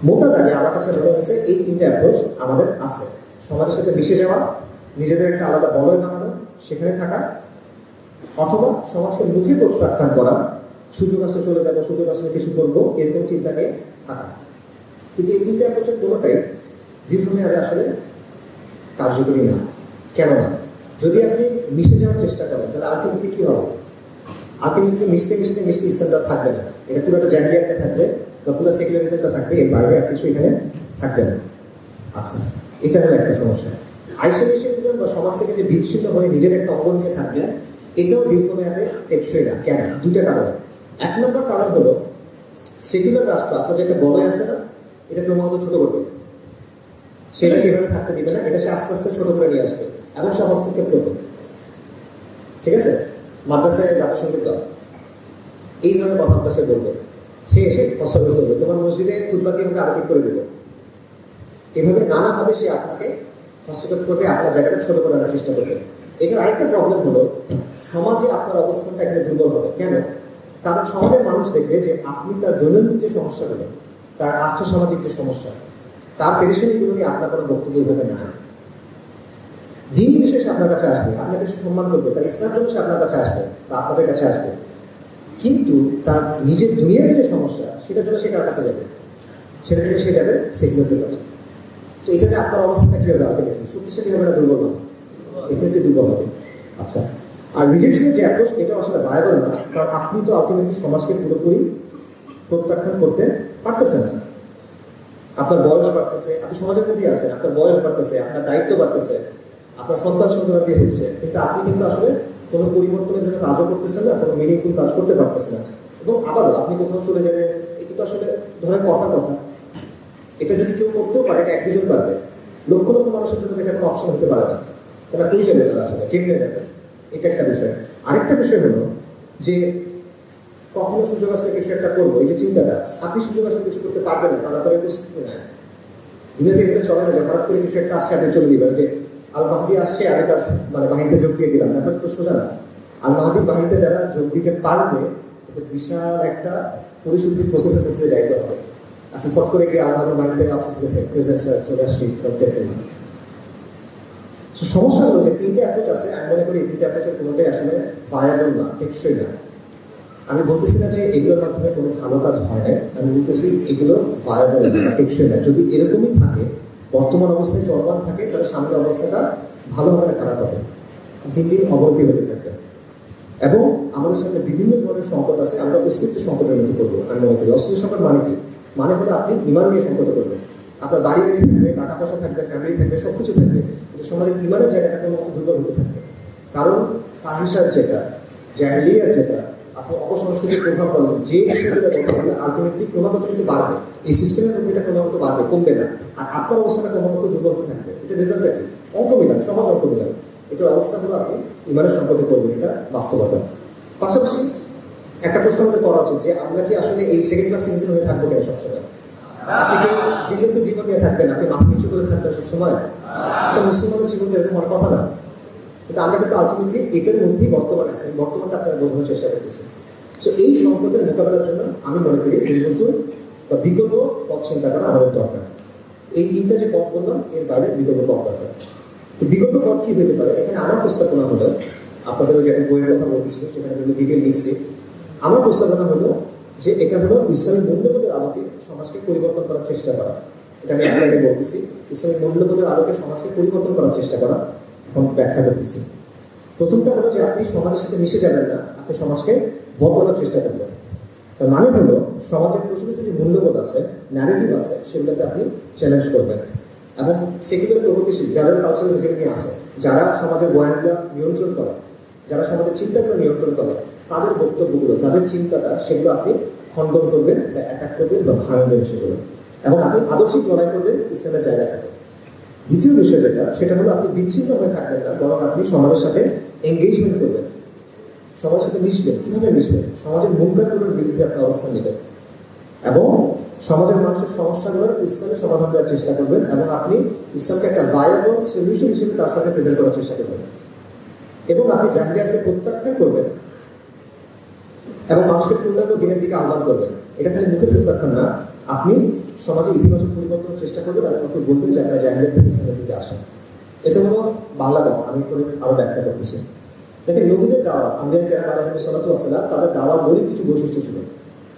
মোটা দাগে আমার কাছে মনে হয়েছে এই 3টে অ্যাপ্রোচ আমাদের আছে। সমাজের সাথে মিশে যাওয়া, নিজেদের একটা আলাদা বলয় বানানো, সেখানে থাকা, অথবা সমাজকে মুখে প্রত্যাখ্যান করা, সুযোগ আসলে চলে যাবো, সুযোগ আসলে কিছু করবো, এরকম চিন্তা নিয়ে থাকা। কিন্তু এই 3টে অ্যাপ্রোচের কোনোটাই দীর্ঘমেয়াদে আসলে কার্যকরী না। কেন না? যদি আপনি মিশে যাওয়ার চেষ্টা করেন, তাহলে আলটিমেটলি কি হবে? আলটিমেটলি মিশতে মিশতে মিশতে ইসলামটা থাকবে না, এটা পুরোটা জাহিলিয়াতটা থাকবে বা পুরো সেকুলারিজমটা থাকবে, এর বাইরে আর কিছু এখানে থাকবে না। আচ্ছা, এটা হলো একটা সমস্যা। আইসোলেশনিজম বা সমাজ থেকে যে বিচ্ছিন্ন হয়ে নিজের একটা অঙ্গন নিয়ে থাকবে, এটাও দীর্ঘমেয়াদে টেকসই না। কেন? 2টা কারণে। 1 নম্বর কারণ হলো সেকুলার রাষ্ট্র আপনার যে একটা বলয় আছে না, এটা ক্রমাগত ছোট করবে, সেটাকে এভাবে থাকতে দিবে না, এটা সে আস্তে আস্তে ছোট করে নিয়ে আসবে এবং সে হস্তক্ষেপ করবে। ঠিক আছে? মাদ্রাসায় জাতিসংগীত গাও, এই ধরনের কথাবার্তা সে বলবে, সে এসে হস্তক্ষেপ করবে, তোমার মসজিদে খুতবা কিভাবে আলোচিত করে দেবে, এভাবে নানাভাবে সে আপনাকে হস্তক্ষেপ করবে, আপনার জায়গাটা ছোট করে আনার চেষ্টা করবে। এটার আরেকটা প্রবলেম হলো সমাজে আপনার অবস্থানটা এখানে দুর্বল হবে। কেন? কারণ সমাজের মানুষ দেখবে যে আপনি তার দৈনন্দিন যে সমস্যাগুলো, তার আর্থসামাজিক যে সমস্যা, তার পেরেশানিগুলো নিয়ে আপনার কোনো বক্তব্য হবে না। দিনই বিষয়ে সে আপনার কাছে আসবে, আপনাকে সে সম্মান করবে, তার ইসলাম জন্য সে আপনার কাছে আসবে বা আপনাদের কাছে আসবে। কিন্তু তার নিজের দুনিয়ার যে সমস্যা, সেটার জন্য সে কার কাছে যাবে? সেটার জন্য সে যাবে সেকুলারদের কাছে। তো এটা যে আপনার অবস্থাটা কি হবে? আলটিমেটলি শক্তিশালী হবে না দুর্বল হবে? ডেফিনেটলি দুর্বল হবে। আচ্ছা, আর রিজেকশনের যে অ্যাপ্রোচ, এটা আসলে ভায়াবল না, কারণ আপনি তো আলটিমেটলি সমাজকে পুরোপুরি প্রত্যাখ্যান করতে পারতেছেন না। আপনার বয়স বাড়তেছে, আপনি সমাজের মধ্যে আছেন, আপনার বয়স বাড়তেছে, আপনার দায়িত্ব বাড়তেছে, আপনার সন্তানাদি হচ্ছে, কিন্তু আপনি কিন্তু আসলে কোনো পরিবর্তনের জন্য কাজও করতেছেন না, কোনো মিনিংফুল কাজ করতে পারতেছেন না। এবং আবারও আপনি কোথাও চলে যাবেন, এটা তো আসলে ধরেন কথা, এটা যদি কেউ করতেও পারে, এটা 1-2 জন পারবে, লক্ষ লক্ষ মানুষের জন্য এটা কোনো অপশন হতে পারে না। তারা কই যাবে? তারা আসলে কেমনে যাবে? এটা একটা বিষয়। আরেকটা বিষয় হলো যে কখনো সুযোগ আসলে কিছু একটা করবো, এই যে চিন্তাটা, আপনি সুযোগ আসলে কিছু করতে পারবেন না, কারণ আপনার উপস্থিতি নাই। দুনিয়াতে এগুলো চলে না যে হঠাৎ করে কিছু একটা আসছে আপনি চলে দিবেন, যে আল মাহাদি আসছে আমি তার মানে বাহিনীতে যোগ দিয়ে দিলাম, ব্যাপার তো সোজা না। আল মাহাদির বাহিনীতে যারা যোগ দিতে পারবে বিশাল একটা পরিশুদ্ধির প্রসেসের মধ্যে যাইতে হবে। আপনি ফট করে গিয়ে আল মাহাদির বাহিনীতে আচ্ছা ঠিক আছে প্রেজেন্ট স্যার চলে আসছি, সমস্যা হলো যে তিনটে অ্যাপ্রোচ আছে। আমি মনে করি এই তিনটে অ্যাপ্রোচের কোনোটাই আসলে ভায়াবল না, টেকসই না। আমি বলতেছি না যে এগুলোর মাধ্যমে কোনো ভালো কাজ হয় না, আমি বলতেছি এগুলো ভায়াবল না, টেকসই না। যদি এরকমই থাকে, বর্তমান অবস্থায় চলমান থাকে, তাহলে সামনের অবস্থাটা ভালো হবে না খারাপ হবে, দিন দিন অবনতি হতে থাকবে। এবং আমাদের সামনে বিভিন্ন ধরনের সংকট আছে, আমরা অস্তিত্ব সংকটের মধ্যে করবো। আমি মনে করি অস্তিত্ব সংকট মানে কি? মানে হলো আপনি ইমান নিয়ে সংকট করবেন। আপনার বাড়ি বাড়ি থাকবে, টাকা পয়সা থাকবে, ফ্যামিলি থাকবে, সবকিছু থাকবে, কিন্তু সমাজের ইমানের জায়গাটা কোনো মতো দুর্বল হতে থাকবে। কারণ ফাহিসার যেটা, জাহেলিয়ার যেটা, আপনি অপসংস্কৃতির প্রভাব পড়বেন, যে বিষয়গুলো বলতে আলটিমেটলি ক্রমাগত কিন্তু বাড়বে। এই সিস্টেমের মধ্যে এটা ক্রমাগত বাড়বে, কমবে না। আর আপনার অবস্থাটা ক্রমাগত দুর্বল হতে থাকবে। এটা রেজাল্টটা কি? অঙ্ক মিলান, সমাজ অঙ্ক মিলান। এটার অবস্থাগুলো আপনি ইমানের সংকটে করবেন, এটা বাস্তবতা। পাশাপাশি একটা প্রশ্ন আমাদের করা উচিত যে আমরা কি আসলে এই সেকেন্ড ক্লাস সিটিজেন হয়ে থাকবো কেন সবসময়? আপনি কি জীবন্ত জীবন নিয়ে থাকবেন? আপনি মাথা নিচু করে থাকবেন সবসময়? একটা মুসলমানের জীবন এরকম হওয়ার কথা না। কিন্তু আমরা কিন্তু আলটিমেটলি এটার মধ্যেই বর্তমান আছেন, বর্তমানটা আপনারা বোঝানোর চেষ্টা করতেছেন। সো এই সংকটের মোকাবেলার জন্য আমি মনে করি নতুন বা বিকল্প পথ চিন্তা করা আমাদের দরকার। এই তিনটা যে পথ বললাম, এর বাইরে বিকল্প পথ দরকার। তো বিকল্প পথ কি হতে পারে? এখানে আমার প্রস্তাবনা হলো, আপনাদের যে একটা বইয়ের কথা বলতেছিল সেখানে কিন্তু ডিটেল লিখছি। আমার প্রস্তাবনা হলো যে এটা হলো ইসলামী মূল্যবোধের আলোকে সমাজকে পরিবর্তন করার চেষ্টা করা। এটা আমি আপনাকে বলতেছি, ইসলামী মূল্যবোধের আলোকে সমাজকে পরিবর্তন করার চেষ্টা করা। এখন ব্যাখ্যা করতেছি। প্রথমটা হলো যে আপনি সমাজের সাথে মিশে যাবেন না, আপনি সমাজকে বদলানোর চেষ্টা করবেন। তার মানে হলো সমাজের প্রচলিত যে মূল্যবোধ আছে, ন্যারেটিভ আছে, সেগুলোকে আপনি চ্যালেঞ্জ করবেন এবং সেগুলোর প্রগতিশীল যাদের কালচারাল হেজেমনি আছে, যারা সমাজের বয়ানগুলো নিয়ন্ত্রণ করে, যারা সমাজের চিন্তাগুলো নিয়ন্ত্রণ করে, তাদের বক্তব্যগুলো, যাদের চিন্তাটা, সেগুলো আপনি খণ্ডন করবেন বা অ্যাটাক করবেন বা ভাঙবেন সেগুলো, এবং আপনি আদর্শিক লড়াই করবেন ইসলামের জায়গা থেকে। দ্বিতীয় বিষয় যেটা, সেটা হলো আপনি বিচ্ছিন্ন হয়ে থাকবেন না, বরং আপনি সমাজের সাথে এঙ্গেজমেন্ট করবেন, সমাজের সাথে মিশবেন। কিভাবে মিশবেন? সমাজের মুনকারগুলোর বিরুদ্ধে আপনি অবস্থান নেবেন এবং সমাজের মানুষের সমস্যাগুলোর ইসলামের সমাধান দেওয়ার চেষ্টা করবেন, এবং আপনি ইসলামকে একটা ভায়াবল সলিউশন হিসেবে তার সামনে প্রেজেন্ট করার চেষ্টা করবেন। এবং আপনি জাহিলিয়াতকে প্রত্যাখ্যান করবেন এবং মানুষকে পূর্ণাঙ্গ দিনের দিকে আহ্বান করবেন। এটা খালি মুখে প্রত্যাখ্যান না, আপনি সমাজে ইতিবাচক পরিবর্তনের চেষ্টা করবেন এবং আপনি বলবেন যে আপনারা জাহিলিয়াত থেকে ইসলামের দিকে আসেন। এটা হলো বাংলা কথা, আমি আরো ব্যাখ্যা করতেছি। দেখেন, নবীদের দাওয়া, আম্বিয়া কেরাম আলাইহিস সালাতু ওয়াস সালাম, তাদের দাওয়ার মৌলিক কিছু বৈশিষ্ট্য ছিল।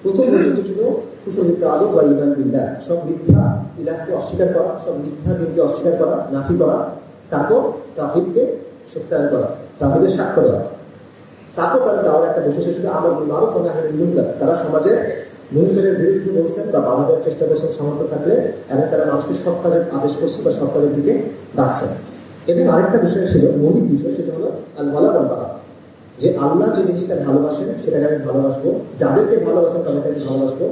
প্রথম বৈশিষ্ট্য ছিল কুফর মিথ্যা আলো বা ঈমান বিল্লাহ, সব মিথ্যা ইলাহকে অস্বীকার করা, সব মিথ্যা দিনকে অস্বীকার করা, নাফি করা, তারপর তাওহীদকে সত্যায়ন করা, তাওহীদের সাক্ষ্য দেওয়া। তারপর তাদের দাওয়ার একটা বৈশিষ্ট্য ছিল আমর বিল মারুফ ওয়া নাহyi আনিল মুনকার। তারা সমাজের মুনকারের বিরুদ্ধে বলছেন বা বাধা দেওয়ার চেষ্টা করছেন সামর্থ্য থাকলে, এবং তারা মানুষকে সৎ কাজের আদেশ করছে বা সৎ কাজের দিকে ডাকছেন। এবং আরেকটা বিষয় ছিল, মৌলিক বিষয়, সেটা হলো আল ওয়ালা ওয়াল বারা, যে আল্লাহ যে জিনিসটা ভালোবাসেন সেটাকে আমি ভালোবাসবো, যাদেরকে ভালোবাসেন তাদেরকে আমি ভালোবাসবো।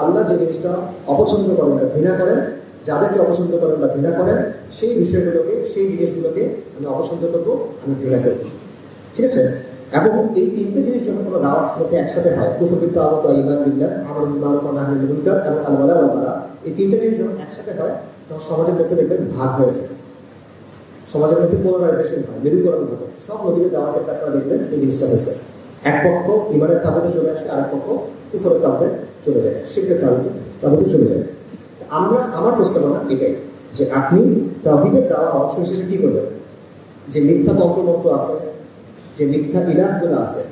আল্লাহ যে জিনিসটা অপছন্দ করেন বা ঘৃণা করেন, যাদেরকে অপছন্দ করেন বা ঘৃণা করেন, সেই বিষয়গুলোকে, সেই জিনিসগুলোকে আমি অপছন্দ করবো, আমি ঘৃণা করব। ঠিক আছে? এবং এই তিনটে জিনিস যখন কোনো দাওয়ার মধ্যে একসাথে হয়, কুফর বিল তাওহীদ ওয়া ঈমান বিল্লাহ, আমর বিল মারুফ ওয়া নাহyi আনিল মুনকার এবং আল ওয়ালা ওয়াল বারা, এই তিনটে জিনিস যখন একসাথে হয়, তখন সমাজের মধ্যে দেখবেন ভাগ হয়ে যায়, সমাজের মধ্যে পোলারাইজেশন হয়, মেরুকরণ ঘটে। সব নবীদের দাওয়ার ক্ষেত্রে আপনারা দেখবেন এই জিনিসটা হয়েছে। এক পক্ষ ঈমানের তাবুতে চলে আসে, আরেক পক্ষ কুফরের তাবুতে চলে যায়, শিরকের তাবুতে চলে যায়। আমার প্রস্তাবনা এটাই যে আপনি তাওহীদের দাওয়ার অংশ হিসেবে কি করবেন? যে মিথ্যা তন্ত্রমন্ত্র আছে, যে মিথ্যা ইলাহগুলো আছে,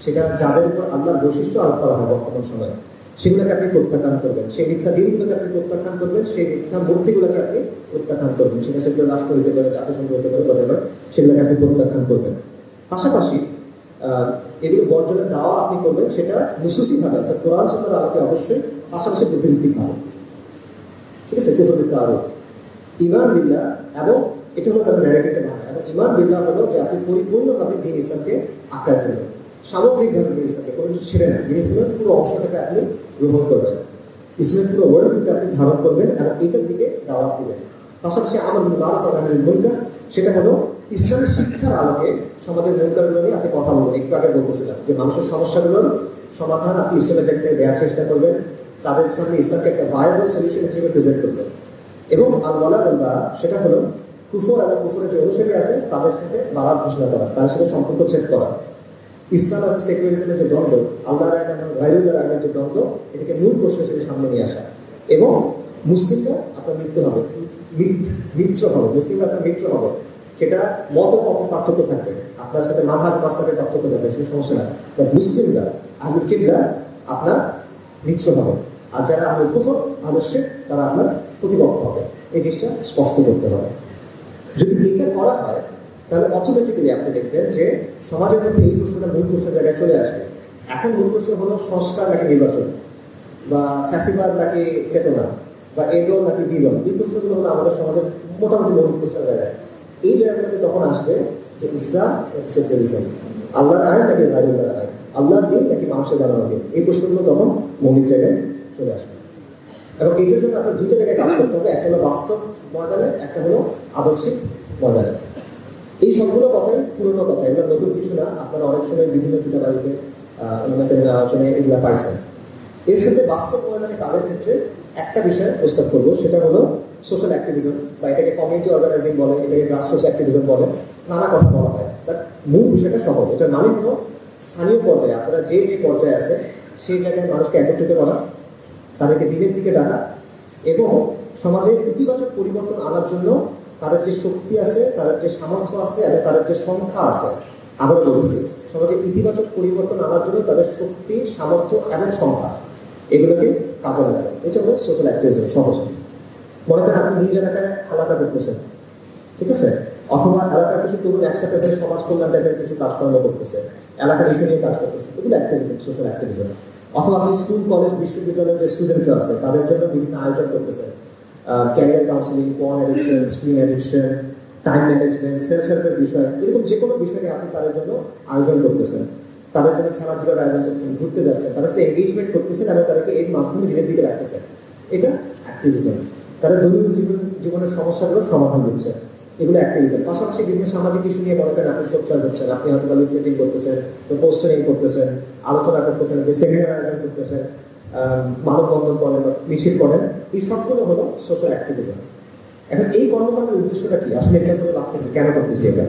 সেটা যাদের উপর আল্লাহর বৈশিষ্ট্য আরোপ করা হয় বর্তমান সময়ে, সেগুলোকে আপনি প্রত্যাখ্যান করবেন। সেই মিথ্যা দিনগুলোকে আপনি প্রত্যাখ্যান করবেন, সেই মিথ্যা মূর্তিগুলোকে আপনি প্রত্যাখ্যান করবেন। সেগুলো রাষ্ট্র হইতে পারে, জাতিসংঘ হতে পারে, whatever, সেগুলোকে আপনি প্রত্যাখ্যান করবেন। পাশাপাশি এগুলো বর্জনের দাওয়া আপনি করবেন, সেটা নুসুসিভাবে, অর্থাৎ কোরআন সুন্নাহর আলোকে অবশ্যই, পাশাপাশি বুদ্ধিভিত্তিকভাবে। ঠিক আছে? কুফর বিল তাওহীদ, ঈমান বিল্লাহ, এবং এটা হলো তার ন্যারেটিভটা ভাঙা। এবং ঈমান বিল্লাহ হলো যে আপনি পরিপূর্ণভাবে দ্বীন ইসলামকে আঁকড়ে ধরবেন, সামগ্রিকভাবে দ্বীন ইসলামকে, কোনো কিছু ছেড়ে না, দ্বীন ইসলামের পুরো অংশটাকে আপনি গ্রহণ করবেন, ইসলামের পুরো ওয়ার্ল্ডকে আপনি ধারণ করবেন এবং এটার দিকে দাওয়াত দিবেন। পাশাপাশি আমর বিল মারুফ ওয়া নাহyi আনিল মুনকার, সেটা হলো ইসলামের শিক্ষার আলোকে সমাজের মুনকারগুলো নিয়ে আপনি কথা বলবেন। একটু আগে বলতেছিলাম যে মানুষের সমস্যাগুলোর সমাধান আপনি ইসলামের জায়গা থেকে দেওয়ার চেষ্টা করবেন, তাদের সামনে ইসলামকে একটা ভায়াবল সলিউশন হিসেবে প্রেজেন্ট করবেন। এবং আল ওয়ালা ওয়াল বারা সেটা হলো কুফর এবং কুফরের যে অনুসারী আছে তাদের সাথে বারাত ঘোষণা করা, তাদের সাথে সম্পর্ক ছেদ করা। ইসলাম এবং সেকুলারিজমের যে দ্বন্দ্ব, আল্লাহর আইন এবং গায়রুল্লাহর আইনের যে দ্বন্দ্ব, এটাকে মূল প্রশ্ন হিসেবে সামনে নিয়ে আসা। এবং মুসলিমরা আপনার মিত্র হবে, মুসলিমরা আপনার মিত্র হবে। সেটা মত পার্থক্য থাকবে, আপনার সাথে মানহাজ মাসলাকের পার্থক্য থাকবে, সেটা সমস্যা না। মুসলিমরা আহলুল কিবলা আপনার মিত্র হবে, আর যারা আহলুল কুফর আহলুল শিরক তারা আপনার প্রতিপক্ষ হবে। এই জিনিসটা স্পষ্ট করতে হবে। যদি এটা করা হয় তাহলে অটোমেটিক্যালি আপনি দেখবেন যে সমাজের মধ্যে এই প্রশ্নটা মূল প্রশ্নের জায়গায় চলে আসবে। এখন মূল প্রশ্ন হলো সংস্কার নাকি নির্বাচন, বা ফ্যাসিবাদ নাকি চেতনা, বা এ দল নাকি বি দল। এই প্রশ্নগুলো হলো আমাদের সমাজের মোটামুটি মৌলিক প্রশ্নের জায়গায়। এই জায়গাগুলোতে তখন আসবে যে ইসলাম নাকি সেকুলারিজম, আল্লাহর আইন নাকি গায়রুল্লাহর আইন, আল্লাহর দিন নাকি মানুষের বানানো দিন। এই প্রশ্নগুলো তখন মৌলিক জায়গায় চলে আসবে। এবং এটার জন্য আপনার দুটো জায়গায় কাজ করতে হবে, একটা হলো বাস্তব ময়দানে, একটা হলো আদর্শিক ময়দানে। এই সবগুলো কথাই পুরোনো কথা, এগুলো নতুন কিছু না। আপনারা অনেক সময় বিভিন্ন কিতাবাদিতে আলোচনায় এগুলো পাইছেন। এর সাথে বাস্তব ময়দানে কাজের ক্ষেত্রে একটা বিষয় প্রস্তাব করবো, সেটা হলো সোশ্যাল অ্যাক্টিভিজম, বা এটাকে কমিউনিটি অর্গানাইজিং বলে, এটাকে গ্রাসরুটস অ্যাক্টিভিজম বলে, নানা কথা বলা হয়। বাট মূল বিষয়টা সহজ। এটার মানে হলো স্থানীয় পর্যায়ে আপনারা যে যে পর্যায়ে আছে সেই জায়গায় মানুষকে একত্রিত করা, তাদেরকে দিনের দিকে ডাকা, এবং সমাজে ইতিবাচক পরিবর্তন আনার জন্য তাদের যে শক্তি আছে, তাদের যে সামর্থ্য আছে এবং তাদের যে সংখ্যা আছে, আবারও বলছি, সমাজে ইতিবাচক পরিবর্তন আনার জন্য তাদের শক্তি, সামর্থ্য এবং সংখ্যা, এগুলোকে কাজে লাগানো। এটা হলো সোশ্যাল অ্যাক্টিভিজম। সহজ মনে করেন আপনি নিজ এলাকায় হালাকা করতেছেন, ঠিক আছে, অথবা এলাকার কিছু তরুণ একসাথে ধরে সমাজ কল্যাণ টাইপের কিছু কাজকর্ম করতেছে, এলাকার ইস্যু নিয়ে কাজ করতেছে, এগুলো অ্যাক্টিভিজম, সোশ্যাল অ্যাক্টিভিজম। অথবা আপনি স্কুল, কলেজ, বিশ্ববিদ্যালয়ের যে স্টুডেন্টরা আছে তাদের জন্য বিভিন্ন আয়োজন করতেছেন, career counselling, porn addiction, screen addiction, time management, self হেল্পের বিষয়, এরকম যে কোনো বিষয়ে আপনি তাদের জন্য আয়োজন করতেছেন, তাদের জন্য খেলাধুলার আয়োজন করছেন, ঘুরতে যাচ্ছেন, তাদের সাথে এঙ্গেজমেন্ট করতেছেন এবং তাদেরকে এর মাধ্যমে দিনের দিকে রাখতেছেন। এটা অ্যাক্টিভিজম। তারা দৈনন্দিন জীবনের সমস্যাগুলোর সমাধান দিচ্ছে, এগুলো অ্যাক্টিভিজম। পাশাপাশি বিভিন্ন সামাজিক ইস্যু নিয়ে মনে করেন আপনি সোচ্চার হচ্ছেন, আপনি হয়তো লিফলেটিং করতেছেন, পোস্টারিং করতেছেন, আলোচনা করতেছেন, সেমিনার আয়োজন করতেছেন, মানববন্ধন করেন, মিছিল করেন, এই সবগুলো হলো সোশ্যাল অ্যাক্টিভিজম। এখন এই কর্মকাণ্ডের উদ্দেশ্যটা কি, আসলে এটা করে লাভটা কি, কেন করতেছি এটা?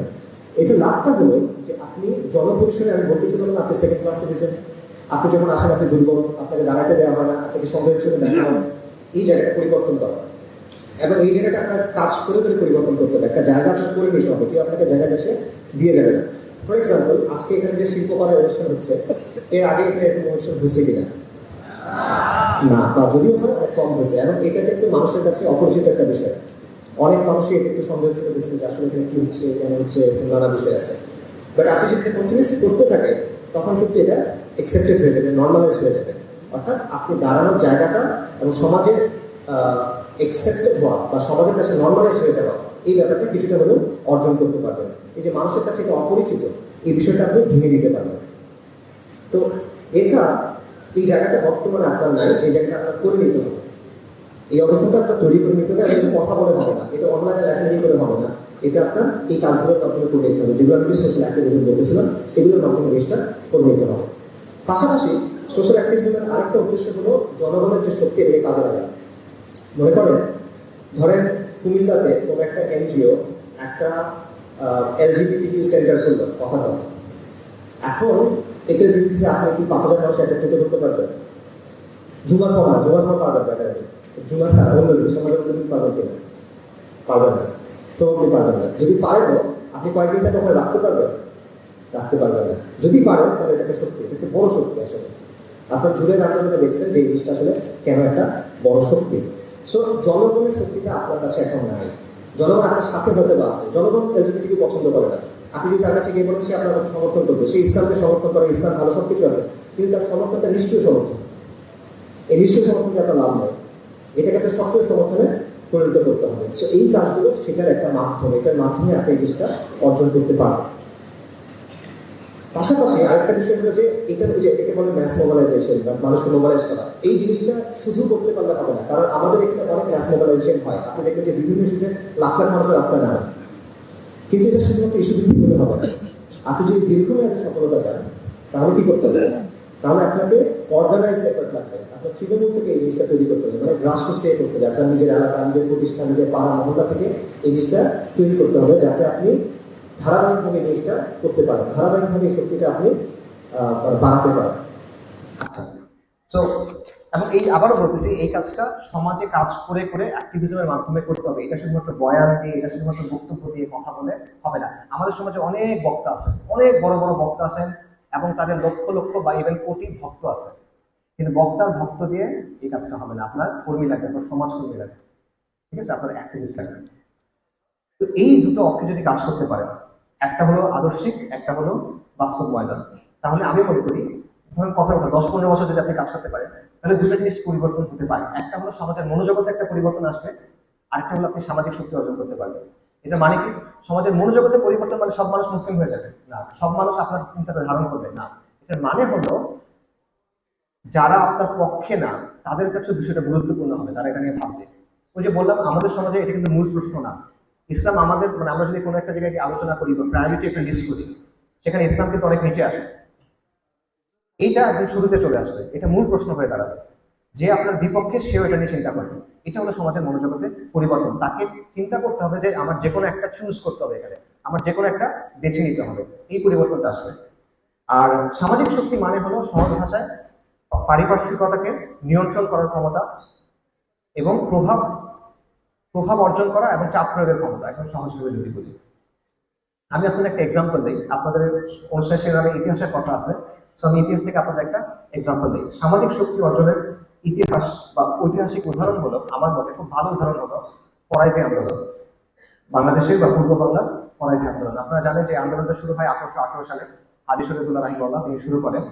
এটা লাভটা হলো যে আপনি জনপরিসরে, আমি বলতেছিলাম না আপনি সেকেন্ড ক্লাস সিটিজেন, আপনি যখন আসেন আপনি দুর্বল, আপনাকে দাঁড়াতে দেওয়া হয় না, আপনাকে সন্দেহের চোখে দেখা হয়, এই জায়গাটা পরিবর্তন করা। এবং এই জায়গাটা আপনার কাজ করে পরিবর্তন করতে হবে, একটা জায়গা আপনার করে নিতে হবে, কেউ আপনাকে জায়গাটা এসে দিয়ে যাবে না। ফর এক্সাম্পল, আজকে এখানে যে শিল্পকলার অনুষ্ঠান হচ্ছে, এর আগে এখানে এরকম অনুষ্ঠান হয়েছে কিনা? না, বা যদিও হয় অনেক কম হয়েছে। এবং এটা কিন্তু মানুষের কাছে অপরিচিত একটা বিষয়, অনেক মানুষই এটা একটু সন্দেহ চলে দিচ্ছে যে আসলে এখানে কি হচ্ছে, কেন হচ্ছে, নানা বিষয় আছে। বাট আপনি যদি কন্টিনিউসলি করতে থাকে তখন কিন্তু এটা অ্যাকসেপ্টেড হয়ে যাবে, নর্মালাইজ হয়ে যাবে। অর্থাৎ আপনি দাঁড়ানোর জায়গাটা এবং সমাজের অ্যাকসেপ্টেড হওয়া বা সমাজের কাছে নর্মালাইজ হয়ে যাওয়া, এই ব্যাপারটা কিছুটা হলেও অর্জন করতে পারবেন। এই যে মানুষের কাছে এটা অপরিচিত, এই বিষয়টা আপনি ভেঙে দিতে পারবেন। তো এটা, এই জায়গাটা বর্তমানে আপনার নাই, এই জায়গাটা আপনার করে নিতে হবে। এই অবস্থাটা আপনার তৈরি করে নিতে হবে। এবং কথা বলে হবে না, এটা অনলাইনে লেখালেখি করে হবে না, এটা আপনার এই কাজগুলোর মাধ্যমে করে নিতে হবে, যেগুলো আমি সোশ্যাল অ্যাক্টিভিজম বলতেছিলাম, এগুলোর মাধ্যমে জিনিসটা করে নিতে হবে। পাশাপাশি সোশ্যাল অ্যাক্টিভিজমের আরেকটা উদ্দেশ্য হলো জনগণের যে শক্তি, এটাকে কাজে লাগানো। মনে করেন, ধরেন কুমিল্লাতে কোনো একটা এনজিও একটা এলজিবিটিকিউ সেন্টার করলো, কথা। এখন এটার বিরুদ্ধে আপনি কি 5,000 মানুষ একত্রিত করতে পারবেন? জুমার পর না, জুমার পর পারবেন না, জুমার সারা অন্য দিন, সমাজের অন্য দিন পারবেন কিনা? পারবেন না, তো আপনি পারবেন না। যদি পারেন, আপনি কয়েকদিন তাকে ওখানে রাখতে পারবেন? রাখতে পারবেন না। যদি পারেন তাহলে এটা একটা শক্তি, এটা একটা বড় শক্তি। আসলে আপনার জুড়ে রাখতে দেখছেন যে এই জিনিসটা আসলে কেন একটা বড় শক্তি। সো জনগণের শক্তিটা আপনার কাছে এখন নাই। জনগণ আপনার সাথে হতে আছে। জনগণ এলজিবিটিকে পছন্দ করে না। আপনি যদি তার কাছে গিয়ে বলেন, সে আপনার কাছে সমর্থন করবে, সে ইসলামকে সমর্থন করে, ইসলাম ভালো সব কিছু আছে, কিন্তু তার সমর্থনটা নিষ্ক্রিয় সমর্থন। এই নিষ্ক্রিয় সমর্থনকে আপনার লাভ নয়, এটাকে একটা সক্রিয় সমর্থনে পরিণত করতে হবে। সো এই কাজগুলো সেটার একটা মাধ্যম, এটার মাধ্যমে আপনি এই জিনিসটা অর্জন করতে পারবেন। পাশাপাশি আরেকটা বিষয় হলো যে এটাকে বলে ম্যাস মোবালাইজেশন বা মানুষকে মোবালাইজ করা। এই জিনিসটা শুধু করতে পারলে হবে না, কারণ আমাদের এখানে অনেক ম্যাস মোবালাইজেশন হয়। আপনি দেখবেন যে বিভিন্ন ইস্যুতে লাখ লাখ মানুষের রাস্তায় না হয়, কিন্তু এটা শুধুমাত্র ইস্যু ভিত্তিক হলে হবে না। আপনি যদি দীর্ঘমেয়াদে সফলতা চান তাহলে কি করতে হবে? তাহলে আপনাকে অর্গানাইজড এফোর্ট লাগবে। আপনার তৃণমূল থেকে এই জিনিসটা তৈরি করতে হবে, মানে গ্রাসরুটস থেকে করতে হবে। আপনার নিজের এলাকা, নিজের প্রতিষ্ঠান, নিজের পাড়া মহল্লা থেকে এই জিনিসটা তৈরি করতে হবে, যাতে আপনি ধারাবাহিকভাবে জিনিসটা করতে পারেন, ধারাবাহিকভাবে শক্তিটা আপনি বাড়াতে পারেন। আচ্ছা, সো এবং এই আবারও বলতেছি, এই কাজটা সমাজে কাজ করে করে অ্যাক্টিভিজমের মাধ্যমে করতে হবে। এটা শুধুমাত্র বয়ান দিয়ে, এটা শুধুমাত্র বক্তব্য দিয়ে, কথা বলে হবে না। আমাদের সমাজে অনেক বক্তা আছেন, অনেক বড় বড় বক্তা আছেন, এবং তাদের লক্ষ লক্ষ বা ইভেন কোটি ভক্ত আছে, কিন্তু বক্তার ভক্ত দিয়ে এই কাজটা হবে না। আপনার কর্মী লাগবে, আপনার সমাজ কর্মী লাগবে, ঠিক আছে, আপনার অ্যাক্টিভিস্ট লাগবে। তো এই দুটো অক্ষে যদি কাজ করতে পারেন, একটা হলো আদর্শিক, একটা হলো বাস্তব ময়দান, তাহলে আমি মনে করি, ধরুন কথার কথা 10-15 বছর যদি আপনি কাজ করতে পারেন, তাহলে দুটো জিনিস পরিবর্তন হতে পারে। একটা হলো সমাজের মনোজগতে একটা পরিবর্তন আসবে, আরেকটা হলো আপনি সামাজিক শক্তি অর্জন করতে পারবেন। এটা মানে কি? সমাজের মনোজগতে পরিবর্তন মানে সব মানুষ মুসলিম হয়ে যাবে না, সব মানুষ আপনার চিন্তাটা ধারণ করবে না। এটার মানে হলো যারা আপনার পক্ষে না, তাদের কাছে বিষয়টা গুরুত্বপূর্ণ হবে, তারা এটা নিয়ে ভাববে। ওই যে বললাম, আমাদের সমাজে এটা কিন্তু মূল প্রশ্ন না। ইসলাম আমাদের, মানে আমরা যদি কোনো একটা জায়গায় আলোচনা করি বা প্রায়োরিটি একটা লিস্ট করি, সেখানে ইসলাম কিন্তু অনেক নিচে আসে। এইটা একদম শুরুতে চলে আসবে, এটা মূল প্রশ্ন হয়ে দাঁড়াবে। যে আপনার বিপক্ষে, সেও এটা নিয়ে চিন্তা করবে। এটা হলো সমাজের মনোজগতে পরিবর্তন। তাকে চিন্তা করতে হবে যে আমার যে কোনো একটা চুজ করতে হবে, এখানে আমার যে কোনো একটা বেছে নিতে হবে, এই পরিবর্তনটা আসবে। আর সামাজিক শক্তি মানে হলো সহজ ভাষায় পারিপার্শ্বিকতাকে নিয়ন্ত্রণ করার ক্ষমতা এবং প্রভাব প্রভাব অর্জন করা এবং চাপ প্রয়োগের ক্ষমতা। এখন সহজভাবে যদি বলি, আমি আপনাদের একটা এক্সাম্পল দিই। আপনাদের অনুষ্ঠানের নামে ইতিহাসের কথা আছে, সো আমি ইতিহাস থেকে আপনাদের একটা এক্সাম্পল দিই। সামাজিক শক্তি অর্জনের ইতিহাস বা ঐতিহাসিক উদাহরণ হলো, আমার মতে খুব ভালো উদাহরণ হলো ফরাইজি আন্দোলন, বাংলাদেশের বা পূর্ব বাংলার ফরাইজি আন্দোলন। আপনারা জানেন যে আন্দোলনটা শুরু হয় 1818 সালে, হাজী শরীয়তুল্লাহ রাহিমাহুল্লাহ তিনি শুরু করেন।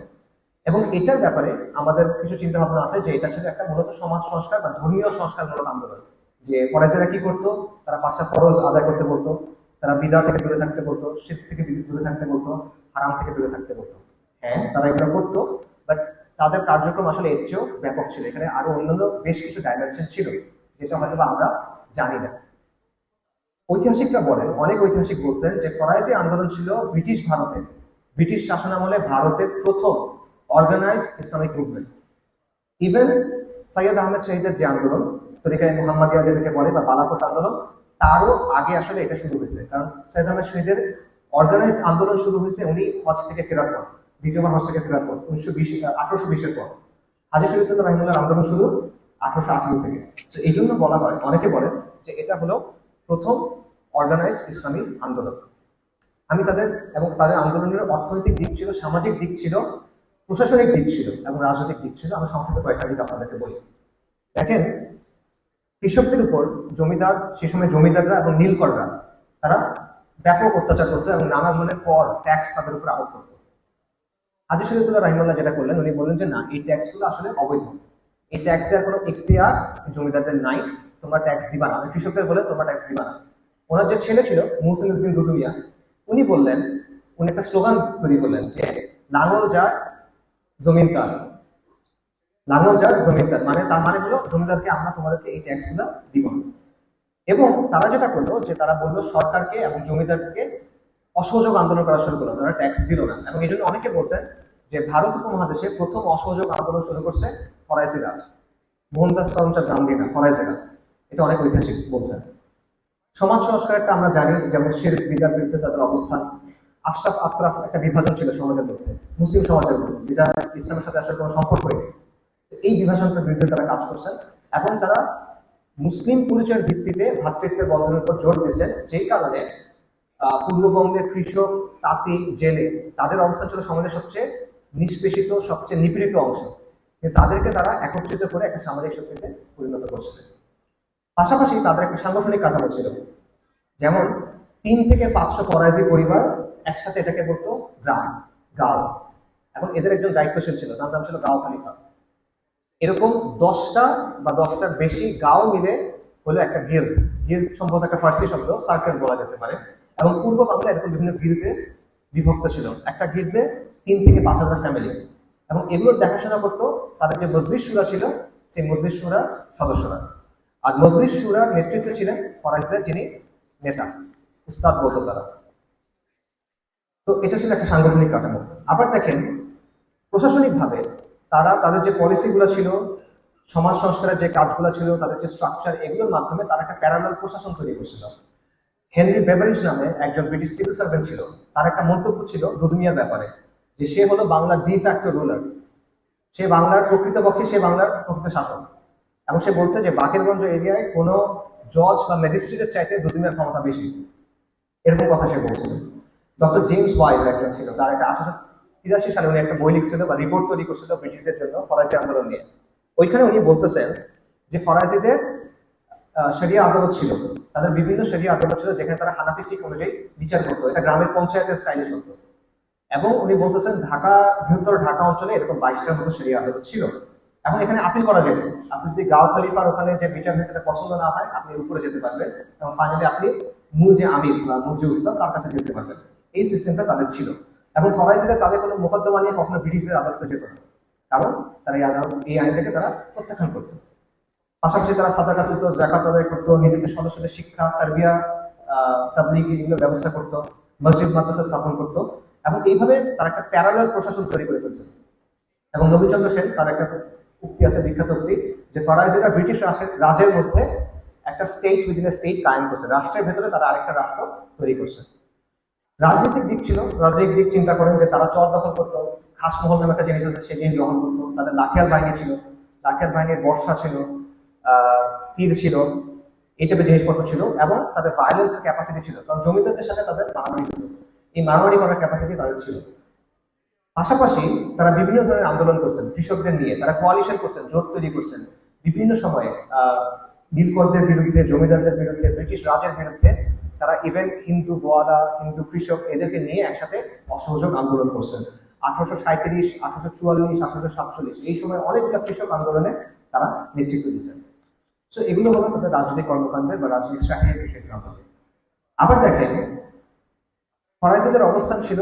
এবং এটার ব্যাপারে আমাদের কিছু চিন্তা ভাবনা আছে যে এটা ছিল একটা মূলত সমাজ সংস্কার বা ধর্মীয় সংস্কারমূলক আন্দোলন। যে ফরাইজিরা কি করতো, তারা 5টা ফরজ আদায় করতে বলতো, তারা বিদআত থেকে দূরে থাকতে বলতো, শিরক থেকে দূরে থাকতে বলতো, হারাম থেকে দূরে থাকতে বলতো। হ্যাঁ, তারা এগুলো করতো, বাট তাদের কার্যক্রম আসলে এর চেয়েও ব্যাপক ছিল। এখানে আরো অন্যান্য বেশ কিছু ডাইমেনশন ছিল, যেটা হয়তো আমরা জানি না। ঐতিহাসিকরা বলেন, অনেক ঐতিহাসিক বলছেন যে ফরাইজি আন্দোলন ছিল ব্রিটিশ ভারতে, ব্রিটিশ শাসনামলে ভারতের প্রথম organise Islamic movement. Even Syed Ahmed শহীদের যে আন্দোলন, তরিকায়ে মুহাম্মাদিয়া যেটাকে বলে, বা বালাকোট আন্দোলন, তারও আগে আসলে এটা শুরু হয়েছে। কারণ সৈয়দ আহমেদ শহীদের অর্গানাইজ আন্দোলন শুরু হয়েছে উনি হজ থেকে ফেরার পর, দ্বিতীয়বার হজ থেকে ফেরার পর 1820-এর পর। হাজী শরীয়তুল্লাহ রাহিমাহুল্লাহর আন্দোলন শুরু 1818 থেকে। তো এই জন্য বলা হয়, অনেকে বলেন যে এটা হলো প্রথম অর্গানাইজ ইসলামী আন্দোলন। আমি তাদের এবং তাদের আন্দোলনের অর্থনৈতিক দিক ছিল, সামাজিক দিক ছিল, প্রশাসনিক দিক ছিল এবং রাজনৈতিক দিক ছিল। আমি সংক্ষেপে কয়েকটা দিক আপনাদেরকে বলি। দেখেন, কৃষকদের উপর জমিদার, সে সময় জমিদাররা এবং নীলকররা, তারা ব্যাপক অত্যাচার করতো এবং নানা ধরনের কর, ট্যাক্স তাদের উপর আরোপ করতো। হাজী শরীয়তুল্লাহ রাহিমাহুল্লাহ যেটা করলেন, উনি বললেন যে না, এই ট্যাক্সগুলো আসলে অবৈধ, এই ট্যাক্স দেওয়ার কোনো ইখতিয়ার জমিদারদের নাই, তোমরা ট্যাক্স দিবা না। কৃষকদের বলে তোমরা ট্যাক্স দিবা না। ওনার যে ছেলে ছিল মুহসিন উদ্দিন দুদুমিয়া, উনি বললেন, উনি একটা স্লোগান তৈরি করলেন যে লাঙ্গল যার জমিন তার, লাঙ্গল যার জমিন তার, মানে তার মানে হলো জমিদারকে আমরা তোমাদেরকে এই ট্যাক্স গুলা দিব না। এবং তারা যেটা করলো যে তারা বললো সরকারকে এবং জমিদারকে অসহযোগ আন্দোলন করা শুরু করলো, তারা ট্যাক্স দিল না। এবং এই জন্য অনেকে বলছেন যে ভারত উপমহাদেশে প্রথম অসহযোগ আন্দোলন শুরু করছে ফরাইজিরা, মোহনদাস করমচাঁদ গান্ধীরা, ফরাইজিরা। এটা অনেক ঐতিহাসিক বলছেন। সমাজ সংস্কারটা আমরা জানি, যেমন শিরক বিদার বিরুদ্ধে তাদের অবস্থান, আশরাফ আত্রাফ একটা বিভাজন ছিল সমাজের মধ্যে, মুসলিম সমাজের মধ্যে, যেটা ইসলামের সাথে আসলে কোনো সম্পর্ক নেই। এই বিভাজনটার বিরুদ্ধে তারা কাজ করছেন এবং তারা মুসলিম পরিচয়ের ভিত্তিতে ভ্রাতৃত্বের বন্ধনের উপর জোর দিচ্ছেন, যেই কারণে পূর্ববঙ্গের কৃষক, তাঁতি, জেলে, তাদের অবস্থান ছিল সমাজের সবচেয়ে নিষ্পেষিত, সবচেয়ে নিপীড়িত অংশ, কিন্তু তাদেরকে তারা একত্রিত করে একটা সামাজিক শক্তিতে পরিণত করছিলেন। পাশাপাশি তাদের একটা সাংগঠনিক কাঠামো ছিল, যেমন 3 থেকে 500 ফরাইজি পরিবার একসাথে এটাকে বলতো গ্রাম, গাঁও, এবং এদের একজন দায়িত্বশীল ছিল, তার নাম ছিল গাঁও খলিফা। এরকম 10টা বা 10টার বেশি গাঁও মিলে হলো একটা গিল্ড। গিল্ড সম্ভবত একটা ফার্সি শব্দ, সার্কেল বলা যেতে পারে। এবং পূর্ব বাংলা এরকম বিভিন্ন গিল্ডে বিভক্ত ছিল। একটা গিল্ডে 3 থেকে 5,000 ফ্যামিলি, এবং এগুলো দেখাশোনা করতো তাদের যে মজলিস শুরা ছিল, সেই মজলিস শুরার সদস্যরা। আর মজলিস শুরার নেতৃত্বে ছিলেন ফরাইজদের যিনি নেতা, উস্তাদ বলতো তারা। তো এটা ছিল একটা সাংগঠনিক কাঠামো। আবার দেখেন, প্রশাসনিকভাবে তারা তাদের যে পলিসিগুলো ছিল, সমাজ সংস্কারের যে কাজগুলো ছিল, তাদের যে স্ট্রাকচার, এগুলোর মাধ্যমে তারা একটা প্যারালাল প্রশাসন তৈরি করছিল। হেনরি বেভারিজ নামে একজন ব্রিটিশ সিভিল সার্ভেন্ট ছিল, তার একটা মন্তব্য ছিল দুদুমিয়ার ব্যাপারে, যে সে হলো বাংলার ডি ফ্যাক্টো রুলার, সে বাংলার প্রকৃতপক্ষে সে বাংলার প্রকৃত শাসক। এবং সে বলছে যে বাকেরগঞ্জ এরিয়ায় কোনো জজ বা ম্যাজিস্ট্রেটের চাইতে দুদুমিয়ার ক্ষমতা বেশি, এরকম কথা সে বলছিল। ডক্টর জেমস ওয়াইজ একজন ছিল, তার একটা 1883 সালে উনি একটা বই লিখছিল বা রিপোর্ট তৈরি করছিল ব্রিটিশদের জন্য ফরাসি আন্দোলন নিয়ে। ওইখানে উনি বলতেছেন যে ফরাসিদের শরিয়া আদালত ছিল, তাদের বিভিন্ন শরিয়া আদালত ছিল যেখানে তারা হানাফি ফিক অনুযায়ী বিচার করতো, এটা গ্রামের পঞ্চায়েতের স্টাইলে চলতো। এবং উনি বলতেছেন ঢাকা, বৃহত্তর ঢাকা অঞ্চলে এরকম 22টার মতো শরিয়া আদালত ছিল। এবং এখানে আপিল করা যেত, আপনি যদি গাও খলিফার ওখানে যে বিচার হয়েছে সেটা পছন্দ না হয়, আপনি উপরে যেতে পারবেন এবং ফাইনালি আপনি মূল যে আমির বা মূল যে উস্তাদ তার কাছে যেতে পারবেন। এই সিস্টেমটা তাদের ছিল। এবং ফরাসিরা তাদের কোনো মোকদ্দমা নিয়ে কখনো ব্রিটিশদের আদালতে যেত না, কারণ তারা এই আইনটাকে তারা প্রত্যাখ্যান করত। পাশাপাশি তারা সাদাকা তুলতো, জাকাত আদায় করতো, নিজেদের সদস্যদের শিক্ষা, তারবিয়া, তাবলীগ এগুলো ব্যবস্থা করতো, মসজিদ মাদ্রাসা স্থাপন করতো। এবং এইভাবে তারা একটা প্যারালাল প্রশাসন তৈরি করে ফেলছে। এবং নবীনচন্দ্র সেন তার একটা উক্তি আছে, বিখ্যাত উক্তি, যে ফরাসিরা ব্রিটিশ রাজের মধ্যে একটা স্টেট উইদিন এ স্টেট কায়েম করছে, রাষ্ট্রের ভেতরে তারা আরেকটা রাষ্ট্র তৈরি করছে। রাজনৈতিক দিক ছিল, রাজনৈতিক দিক চিন্তা করেন যে তারা চর দখল করতো, খাসমহল নামে একটা জিনিস আছে সেই জিনিস দখল করতো, তাদের লাঠিয়াল বাহিনী ছিল, লাঠিয়াল বাহিনীর বর্ষা ছিল, তীর ছিল, এই টাইপের জিনিসপত্র ছিল। এবং তাদের ভায়োলেন্সের ক্যাপাসিটি ছিল, কারণ জমিদারদের সাথে তাদের মারামারি হতো, এই মারামারি করার ক্যাপাসিটি তাদের ছিল। পাশাপাশি তারা বিভিন্ন ধরনের আন্দোলন করছেন কৃষকদের নিয়ে, তারা কোয়ালিশন করছেন, জোট তৈরি করছেন বিভিন্ন সময়ে নীলকরদের বিরুদ্ধে, জমিদারদের বিরুদ্ধে, ব্রিটিশ রাজের বিরুদ্ধে। তারা ইভেন হিন্দু গোয়ালা, হিন্দু কৃষক এদেরকে নিয়ে একসাথে অসহযোগ আন্দোলন করছেন। 1837, 1844, 1847 এই সময় অনেকগুলো কৃষক আন্দোলনে তারা নেতৃত্ব দিচ্ছেন। তো এগুলো হলো তাদের রাজনৈতিক কর্মকাণ্ডের বা রাজনৈতিক স্ট্র্যাটেজির কিছু এক্সাম্পল। আবার দেখেন ফরাসিদের অবস্থান ছিল,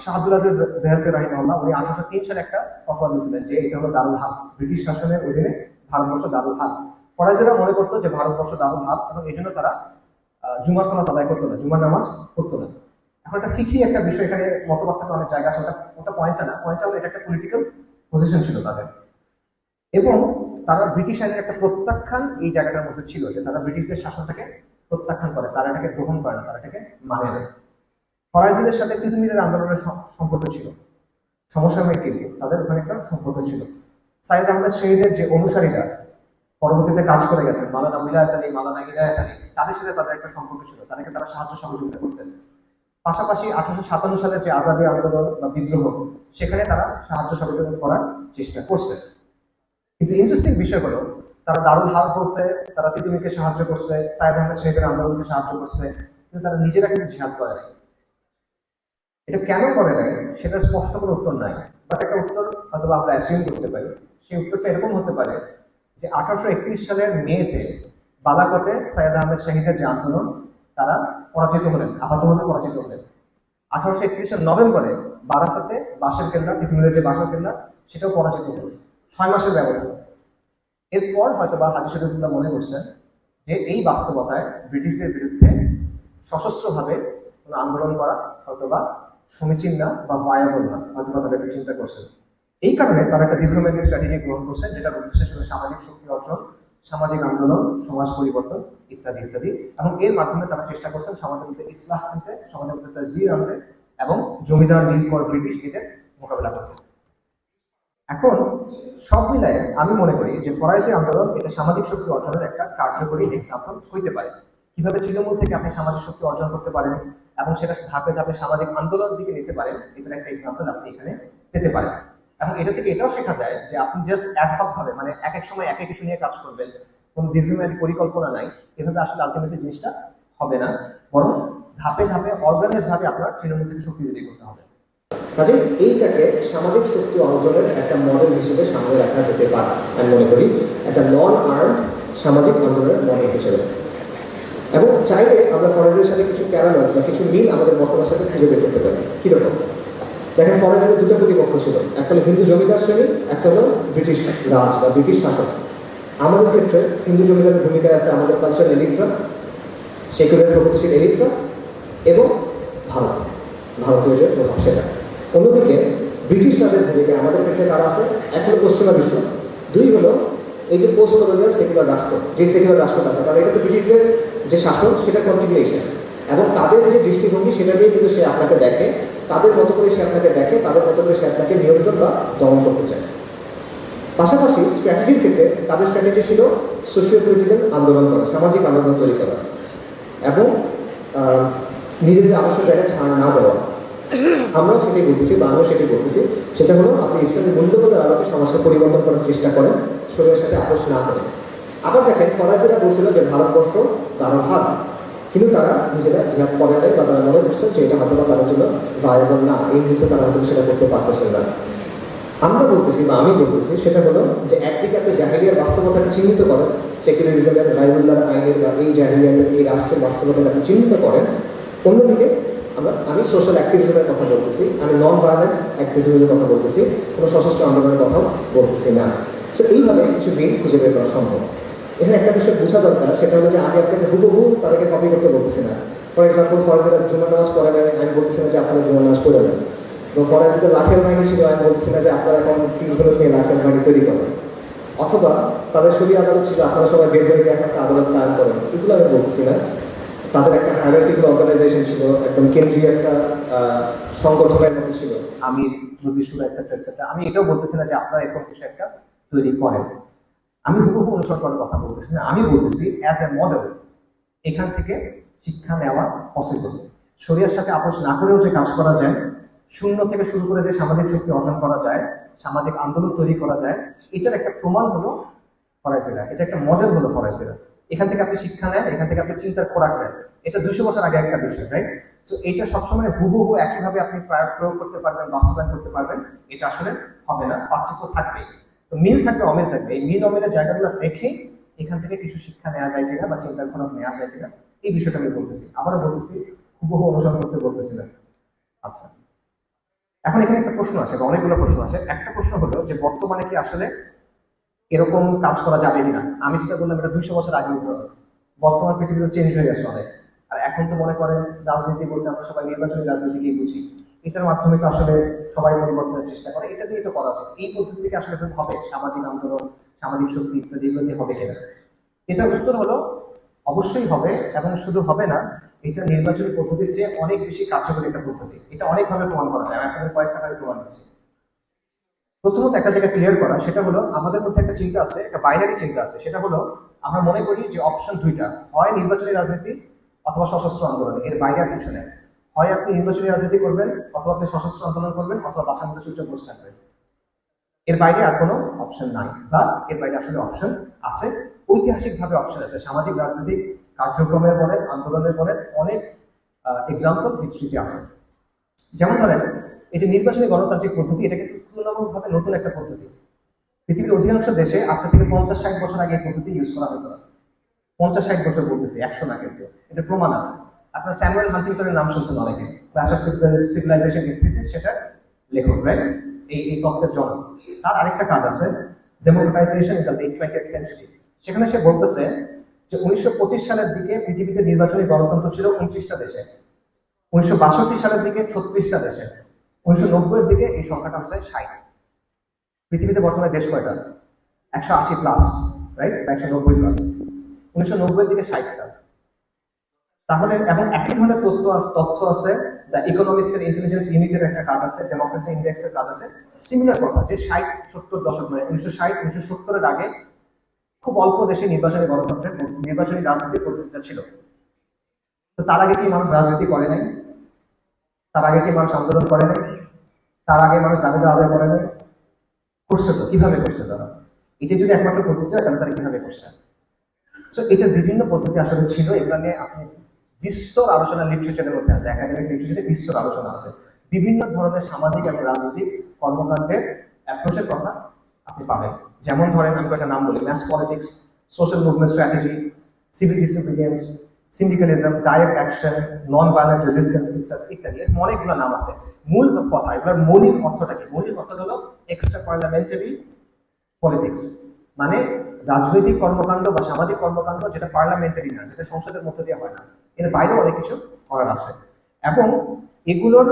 শাহ আব্দুল আজিজ দেহলভি রাহিমাহুল্লাহ উনি 1803 সালে একটা ফতোয়া দিয়েছিলেন যে এটা হলো দারুল হার্ব, ব্রিটিশ শাসনের অধীনে ভারতবর্ষ দারুল হার্ব। ফরাসিরা মনে করতো যে ভারতবর্ষ দারুল হার্ব, এবং এই জন্য তারা জুমার সালাত আদায় করতো না, জুমার নামাজ পড়তো না। এখন একটা ফিকি একটা বিষয়, এখানে মতপার্থক্য অনেক জায়গা আছে, ওটা পয়েন্টটা না, পয়েন্টটা হলো এটা একটা পলিটিক্যাল পজিশন ছিল তাদের। এবং তারা ব্রিটিশ আইনের একটা প্রত্যাখ্যান এই জায়গাটার মধ্যে ছিল, যে তারা ব্রিটিশদের শাসনটাকে প্রত্যাখ্যান করে, তারা এটাকে গ্রহণ করে না, তারা এটাকে মানে না। ফরাসিদের সাথে তিতুমিরের আন্দোলনের সম্পর্ক ছিল, সমসাময়িক কিন্তু তাদের ওখানে একটা সম্পর্ক ছিল। সাইদ আহমেদ শহীদের যে অনুসারীরা পরবর্তীতে কাজ করে গেছেন, মাওলানা মিলায়াত আলী, মাওলানা ইলায়াত আলী, তাদের সাথে তাদের একটা সম্পর্ক ছিল, তাদেরকে তারা সাহায্য সহযোগিতা করতেন। পাশাপাশি 1857 সালে যে আজাদী আন্দোলন বা বিদ্রোহ, সেখানে তারা সাহায্য সহযোগিতা করার চেষ্টা করছে। কিন্তু ইন্টারেস্টিং বিষয় হলো তারা দারুল হার্ব বলছে, তারা তিতুমিরকে সাহায্য করছে, সাইদ আহমেদ শহীদের আন্দোলনকে সাহায্য করছে, কিন্তু তারা নিজেরা কিন্তু জিহাদ করে নাই। এটা কেন করে নাই সেটা স্পষ্ট কোনো উত্তর নাই, বাট একটা উত্তর হয়তো আমরা অ্যাসিউম করতে পারি। সেই উত্তরটা এরকম হতে পারে যে 1831 সালের মেতে বালাকোটে সাইদ আহমেদ শহীদের যে আন্দোলন, তারা পরাজিত হলেন, আপাতভাবে পরাজিত হলেন। 1831 নভেম্বরে বারাসাতে বাঁশের কেল্লা, তিতুমিরের যে বাঁশের কেল্লা, সেটাও পরাজিত হল, 6 মাসের ব্যবধান। এরপর হয়তো বা হাজি শরীফুল্লাহ মনে করছেন যে এই বাস্তবতায় ব্রিটিশদের বিরুদ্ধে সশস্ত্রভাবে কোনো আন্দোলন করা হয়তো বা সমীচীন না বা ভায়াবল না, হয়তো বা তারা চিন্তা করছেন। এই কারণে তারা একটা দীর্ঘমেয়াদী স্ট্র্যাটেজি গ্রহণ করছেন, যেটা উদ্দেশ্য ছিল সামাজিক শক্তি অর্জন, সামাজিক আন্দোলন, সমাজ পরিবর্তন ইত্যাদি ইত্যাদি। এবং এর মাধ্যমে তারা চেষ্টা করছেন সমাজের মধ্যে ইসলাহ আনতে, সমাজের মধ্যে তাজদীদ আনতে এবং জমিদার নীলকর ব্রিটিশ এদের মোকাবেলা করতে। এখন সব মিলায় আমি মনে করি যে ফরাসি আন্দোলন এটা সামাজিক শক্তি অর্জনের একটা কার্যকরী এক্সাম্পল হইতে পারে। কিভাবে তৃণমূল থেকে আপনি সামাজিক শক্তি অর্জন করতে পারেন এবং সেটা ধাপে ধাপে সামাজিক আন্দোলনের দিকে নিতে পারেন, এটার একটা এক্সাম্পল আপনি এখানে পেতে পারেন। এবং এটা থেকে এটাও শেখা যায় যে আপনি জাস্ট অ্যাডহক ভাবে, মানে এক এক সময় এক এক কিছু নিয়ে কাজ করবেন, কোনো দীর্ঘমেয়াদী পরিকল্পনা নাই, এভাবে আসলে আলটিমেটলি জিনিসটা হবে না, বরং ধাপে ধাপে অর্গানাইজ ভাবে আপনার তৃণমূল থেকে শক্তি তৈরি করতে হবে। কাজে এইটাকে সামাজিক শক্তি অর্জনের একটা মডেল হিসেবে সামনে রাখা যেতে পারে, আমি মনে করি একটা নন আর্ম সামাজিক আন্দোলনের মডেল হিসেবে। এবং চাইলে আমরা ফরাসিদের সাথে কিছু প্যারালালস বা কিছু মিল আমাদের বর্তমানের সাথে খুঁজে বের করতে পারি। কিরকম? দেখেন ফরাসিদের দুটো প্রতিপক্ষ ছিল, একটা হলো হিন্দু জমিদার শ্রেণী, একটা হলো ব্রিটিশ রাজ বা ব্রিটিশ শাসক। আমাদের ক্ষেত্রে হিন্দু জমিদারের ভূমিকায় আছে আমাদের কালচার এলিটরা, সেকুলার প্রগতিশীল এলিটরা এবং ভারতীয় যে প্রভাব সেটা। অন্যদিকে ব্রিটিশ রাজের ভূমিকা আমাদের ক্ষেত্রে কারা আছে? এক হলো পশ্চিমা বিশ্ব, দুই হলো এই যে পোস্ট কলোনিয়াল সেকুলার রাষ্ট্র, যে সেকুলার রাষ্ট্রটা আছে, কারণ এটা তো ব্রিটিশদের যে শাসন সেটা কন্টিনিউশন, এবং তাদের যে দৃষ্টিভঙ্গি সেটা দিয়ে কিন্তু সে আপনাকে দেখে, তাদের মতো করে সে আপনাকে দেখে, তাদের মতো করে সে আপনাকে নিয়ন্ত্রণ বা দমন করতে চায়। পাশাপাশি স্ট্র্যাটেজির ক্ষেত্রে তাদের স্ট্র্যাটেজি ছিল সোশিও পলিটিক্যাল আন্দোলন করা, সামাজিক আন্দোলন তৈরি করা, এবং নিজেদের আদর্শ জায়গায় ছাড় না দেওয়া। আমরাও সেটাই বলতেছি বা আমিও সেটাই বলতেছি, সেটা হলো আপনি ইসলামের মূল্যবোধের আলোকে সমাজকে পরিবর্তন করার চেষ্টা করেন, শরীরের সাথে আপোষ না করেন। আবার দেখেন ফরাজিরা বলছিল যে ভারতবর্ষ তারা ভাব, কিন্তু তারা নিজেরা জিহাদ করে নাই বা তারা মনে করছেন যে এটা হয়তো তাদের জন্য ভায়াবল না, এই মুহূর্তে তারা হয়তো সেটা করতে পারতেছেন না। আমরা বলতেছি বা আমি বলতেছি সেটা হলো যে একদিকে আপনি জাহেলিয়ার বাস্তবতাকে চিহ্নিত করেন, সেকুলারিজমের, গাইবুল্লাহ আইনের বা এই জাহেলিয়াতের এই রাষ্ট্রের বাস্তবতাকে আপনি চিহ্নিত করেন। অন্যদিকে আমি সোশ্যাল অ্যাক্টিভিজমের কথা বলতেছি, আমি নন ভায়োলেন্ট অ্যাক্টিভিজমের কথা বলতেছি, কোনো সশস্ত্র আন্দোলনের কথাও বলতেছি না। সো এইভাবে কিছু মিল খুঁজে বের করা সম্ভব। এখানে একটা বিষয় বোঝা দরকার, সেটা হলো যে আমি আপনাকে হুবহু তাদেরকে কপি করতে বলতেছি না। ফর এক্সাম্পল ফরাজিরা জুমার নামাজ পড়ে নেন, আমি বলতেছি না যে আপনারা জুমার নামাজ পড়ে নেন। এবং ফরাজিদের লাঠের বাহিনী ছিল, আমি বলতেছি না যে আপনারা এখন ৩ জন নিয়ে লাঠের বাহিনী তৈরি করেন। অথবা তাদের শরীর আদালত ছিল, আপনারা সবাই বের হয়ে গিয়ে একটা আদালত কায়েম করেন, এগুলো আমি বলতেছি না। তাদের একটা হায়ারার্কিক্যাল অর্গানাইজেশন ছিল, একদম কেন্দ্রীয় একটা সংগঠনের মতো ছিল, আমি মজলিসুরা এটসেট্রা এটসেট্রা। আমি এটাও বলতেছি না যে আপনারা এরকম কিছু একটা তৈরি করেন। আমি হুবহু অনুসরণ করার কথা বলতেছি না, আমি বলতেছি অ্যাজ এ মডেল এখান থেকে শিক্ষা নেওয়া পসিবল। শরীরের সাথে আপোষ না করেও যে কাজ করা যায়, শূন্য থেকে শুরু করে যে সামাজিক শক্তি অর্জন করা যায়, সামাজিক আন্দোলন তৈরি করা যায়, এটার একটা প্রমাণ হলো ফরাজিরা, এটা একটা মডেল হলো ফরাজিরা। এখান থেকে আপনি শিক্ষা নেন, এখান থেকে আপনি চিন্তার খোরাক নেন। এটা 200 বছর আগে একটা বিষয়, রাইট? সো এটা সবসময় হুবহু একইভাবে আপনি প্রয়োগ করতে পারবেন, বাস্তবায়ন করতে পারবেন, এটা আসলে হবে না, পার্থক্য থাকবে। তো মিল থাকবে, অমিল থাকবে। এই মিল অমিলের জায়গাগুলো রেখে এখান থেকে কিছু শিক্ষা নেওয়া যায় কিনা বা চিন্তার খোরাক নেওয়া যায় কিনা, এই বিষয়টা আমি বলতেছি। আবারও বলতেছি, হুবহু অনুসরণ করতে বলতেছি না। আচ্ছা, এখন এখানে একটা প্রশ্ন আসে বা অনেকগুলো প্রশ্ন আসে। একটা প্রশ্ন হলো যে বর্তমানে কি আসলে এরকম কাজ করা যাবে কিনা? আমি যেটা বললাম এটা 200 বছর আগে উদাহরণ। বর্তমান পৃথিবীতে চেঞ্জ হয়ে গেছে অনেক। আর এখন তো মনে করেন রাজনীতি বলতে আমরা সবাই নির্বাচনী রাজনীতিকেই বুঝি। এটার মাধ্যমে তো আসলে সবাই পরিবর্তনের চেষ্টা করে, এটা দিয়ে তো করা উচিত। এই পদ্ধতি থেকে আসলে হবে সামাজিক আন্দোলন, সামাজিক শক্তি ইত্যাদি এগুলো দিয়ে হবে কিনা? এটার উত্তর হলো অবশ্যই হবে, এবং শুধু হবে না, এটা নির্বাচনী পদ্ধতির চেয়ে অনেক বেশি কার্যকরী একটা পদ্ধতি। এটা অনেকভাবে প্রমাণ করা যায়, আমি আপনাদের কয়েকটা ভাবে প্রমাণ দিচ্ছি। প্রথমত একটা জায়গা ক্লিয়ার করা, সেটা হলো আমাদের মধ্যে একটা চিন্তা আছে, একটা বাইনারি চিন্তা আছে। সেটা হলো আমরা মনে করি যে অপশন দুইটা, হয় নির্বাচনী রাজনীতি অথবা সশস্ত্র আন্দোলন, এর বাইরে আর কিছু নেই। হয় আপনি নির্বাচনী রাজনীতি করবেন, অথবা আপনি সশস্ত্র আন্দোলন করবেন, অথবা বাসার মধ্যে চুপচাপ বসে থাকবেন। এর বাইরে আর কোনো অপশন নাই, বা এর বাইরে আসলে অপশন আছে, ঐতিহাসিকভাবে অপশন আছে। সামাজিক রাজনৈতিক কার্যক্রমের বলেন, আন্দোলনের বলেন, অনেক এক্সাম্পল হিস্ট্রিতে আছে। যেমন ধরেন এই যে নির্বাচনী গণতান্ত্রিক পদ্ধতি, এটা কিন্তু তুলনামূলকভাবে নতুন একটা পদ্ধতি। পৃথিবীর অধিকাংশ দেশে আজকে থেকে 50-60 বছর আগে এই পদ্ধতি ইউজ করা হতো না। 50-60 বছর বলতেছি, 100 না, কিন্তু এটা প্রমাণ আছে। আপনার স্যামুয়েল হান্টিংটনের নাম শুনছেন অনেকে, ক্লাস অফ সিভিলাইজেশন থিসিস, সেটা লেখক, রাইট? এই তত্ত্বের জনক। তার আরেকটা কাজ আছে, democratisation in the late 20th century. সেখানে সে বলতেছে যে 1925 সালের দিকে পৃথিবীতে নির্বাচনী গণতন্ত্র ছিল 29টা দেশে, 1962 সালের দিকে 36টা দেশে, 1990 এর দিকে এই সংখ্যাটা হচ্ছে 60। পৃথিবীতে বর্তমানে দেশ কয়টা? 180 প্লাস, রাইট? 190 প্লাস। 1990 এর দিকে 60টা। তাহলে এবং একই ধরনের তথ্য আছে দ্য ইকোনমিক্স এর ইন্টেলিজেন্স ইউনিটের একটা কাজ আছে, ডেমোক্রেসি ইন্ডেক্সের কাজ আছে, সিমিলার কথা, যে 60-70 দশক, মানে 1960-1970 এর আগে খুব অল্প দেশে নির্বাচনী গণতন্ত্রের, নির্বাচনী রাজনীতির পদ্ধতিটা ছিল। তো তার আগে কি মানুষ রাজনীতি করে নাই? তার আগে কি মানুষ আন্দোলন করে নাই? তার আগে মানুষ দাবি আদায় করে নাই? করছে তো। কিভাবে করছে তারা? এটা যদি একমাত্র পদ্ধতি হয় তাহলে তারা কিভাবে করছে? সো এটার বিভিন্ন পদ্ধতি আসলে ছিল। এগুলো নিয়ে আপনি বিস্তর আলোচনা লিটারেচারের মধ্যে আছে, একাডেমিক লিটারেচারে বিস্তর আলোচনা আছে। বিভিন্ন ধরনের সামাজিক এবং রাজনৈতিক কর্মকাণ্ডের অ্যাপ্রোচের কথা আপনি পাবেন। যেমন ধরেন আমি একটা নাম বলি, mass politics, social movement strategy, civil disobedience, syndicalism, direct action, non violent resistance ইত্যাদি। অনেকগুলো নাম আছে। মূল কথা, এগুলোর মৌলিক অর্থটা কি? মৌলিক অর্থ হলো এক্সট্রা পার্লামেন্টারি পলিটিক্স, মানে রাজনৈতিক কর্মকাণ্ড বা সামাজিক কর্মকাণ্ড যেটা পার্লামেন্টারি না, যেটা সংসদের মধ্যে দিয়ে হয় না, এর বাইরেও অনেক কিছু করার আছে। এবং এগুলোর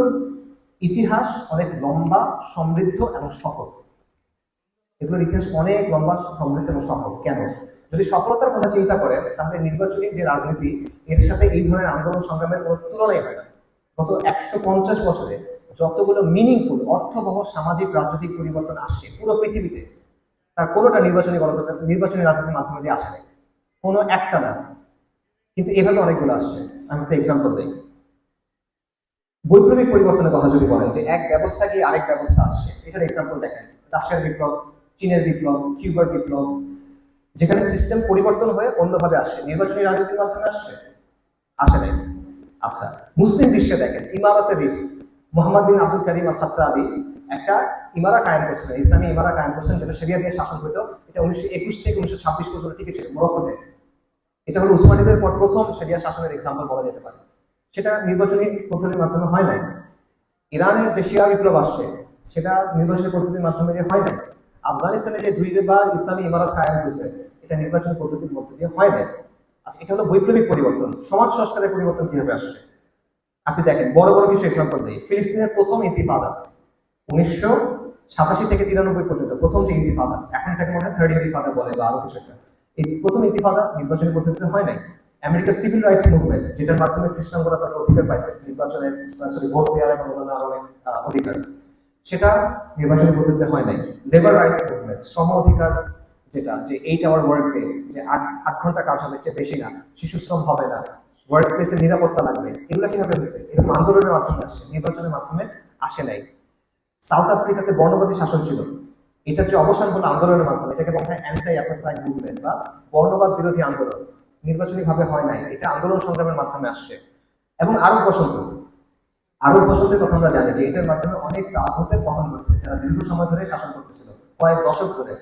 ইতিহাস অনেক লম্বা, সমৃদ্ধ এবং সফল। এগুলোর ইতিহাস অনেক লম্বা, সমৃদ্ধ এবং সফল। কেন? যদি সফলতার কথা চিন্তা করেন, তাহলে নির্বাচনী যে রাজনীতি, এর সাথে এই ধরনের আন্দোলন সংগ্রামের কোনো তুলনাই হয় না। গত 150 বছরে যতগুলো মিনিংফুল, অর্থবহ সামাজিক রাজনৈতিক পরিবর্তন আসছে পুরো পৃথিবীতে, তার কোনোটা নির্বাচনী রাজনীতির মাধ্যমে দিয়ে আসে নাই, কোনো একটা না। কিন্তু এভাবে অনেকগুলো আসছে। আমি একটা এক্সাম্পল দিই। বৈপ্লবিক পরিবর্তনের কথা যদি বলেন, যে এক ব্যবস্থা গিয়ে আরেক ব্যবস্থা আসছে, এটার এক্সাম্পল দেখেন। রাশিয়ার বিপ্লব, চীনের বিপ্লব, কিউবার বিপ্লব, যেখানে সিস্টেম পরিবর্তন হয়ে অন্যভাবে আসছে। নির্বাচনী রাজনীতির মাধ্যমে আসে নাই। আচ্ছা, মুসলিম বিশ্বে দেখেন, ইমারতে রিফ, মোহাম্মদ বিন আব্দুল করিম আল খাত্তাবী একটা ইমারা কায়েম করছিলেন, ইসলামী ইমারা কায়েম করছেন, যেটা শরিয়া দিয়ে শাসন হতো। এটা 1921 থেকে 1926 পর্যন্ত টিকেছিল মরক্কোতে। এটা হলো উসমানীদের পর প্রথম শরিয়া শাসনের এক্সাম্পল বলা যেতে পারে। সেটা নির্বাচনী পদ্ধতির মাধ্যমে হয় নাই। ইরানের যে শিয়া বিপ্লব আসছে, সেটা নির্বাচনী পদ্ধতির মাধ্যমে হয় নাই। আফগানিস্তানে যে 2বার ইসলামী ইমারত কায়েম হয়েছে, এটা নির্বাচনী পদ্ধতির মধ্য দিয়ে হয় নাই। আচ্ছা, এটা হলো বৈপ্লবিক পরিবর্তন। সমাজ সংস্কারের পরিবর্তন কিভাবে আসছে আপনি দেখেন। বড় বড় কিছু এক্সাম্পল দিই। ফিলিস্তিনের প্রথম ইন্তিফাদা 1987 থেকে 93 পর্যন্ত প্রথম যে ইন্তিফাদা, এখন এটাকে মনে হয় থার্ড ইন্তিফাদা বলে বা আরো কিছু একটা। এই প্রথম ইন্তিফাদা নির্বাচনী পদ্ধতিতে হয় নাই। আমেরিকার সিভিল রাইটস মুভমেন্ট, যেটার মাধ্যমে খ্রিস্টানরা তাদের অধিকার পাইছে নির্বাচনের, ভোট দেওয়ার এবং অন্যান্য আরো অনেক অধিকার, সেটা নির্বাচনী পদ্ধতিতে হয় নাই। লেবার রাইটস মুভমেন্ট, শ্রম অধিকার, যেটা যে 8 আওয়ার ওয়ার্ক ডে, যে 8 ঘন্টা কাজ হবে, চেয়ে বেশি না, শিশু শ্রম হবে না, ওয়ার্ক প্লেসে নিরাপত্তা লাগবে, এগুলো কিভাবে হয়েছে? এরকম আন্দোলনের মাধ্যমে আসছে, নির্বাচনের মাধ্যমে আসে নাই। সাউথ আফ্রিকাতে বর্ণবাদী শাসন ছিল, এটা যে অবসান হলো আন্দোলনের মাধ্যমে। এটাকে বলা হয় অ্যান্টি অ্যাপার্থাইড মুভমেন্ট বা বর্ণবাদ বিরোধী আন্দোলন। নির্বাচনী ভাবে হয় নাই, এটা আন্দোলন সংগ্রামের মাধ্যমে আসছে। এবং আরব বসন্তের কথা আমরা জানি, যে এটার মাধ্যমে অনেক রাজনীতির পতন ঘটছে, যারা দীর্ঘ সময় ধরে শাসন করতেছিল, কয়েক দশক ধরে।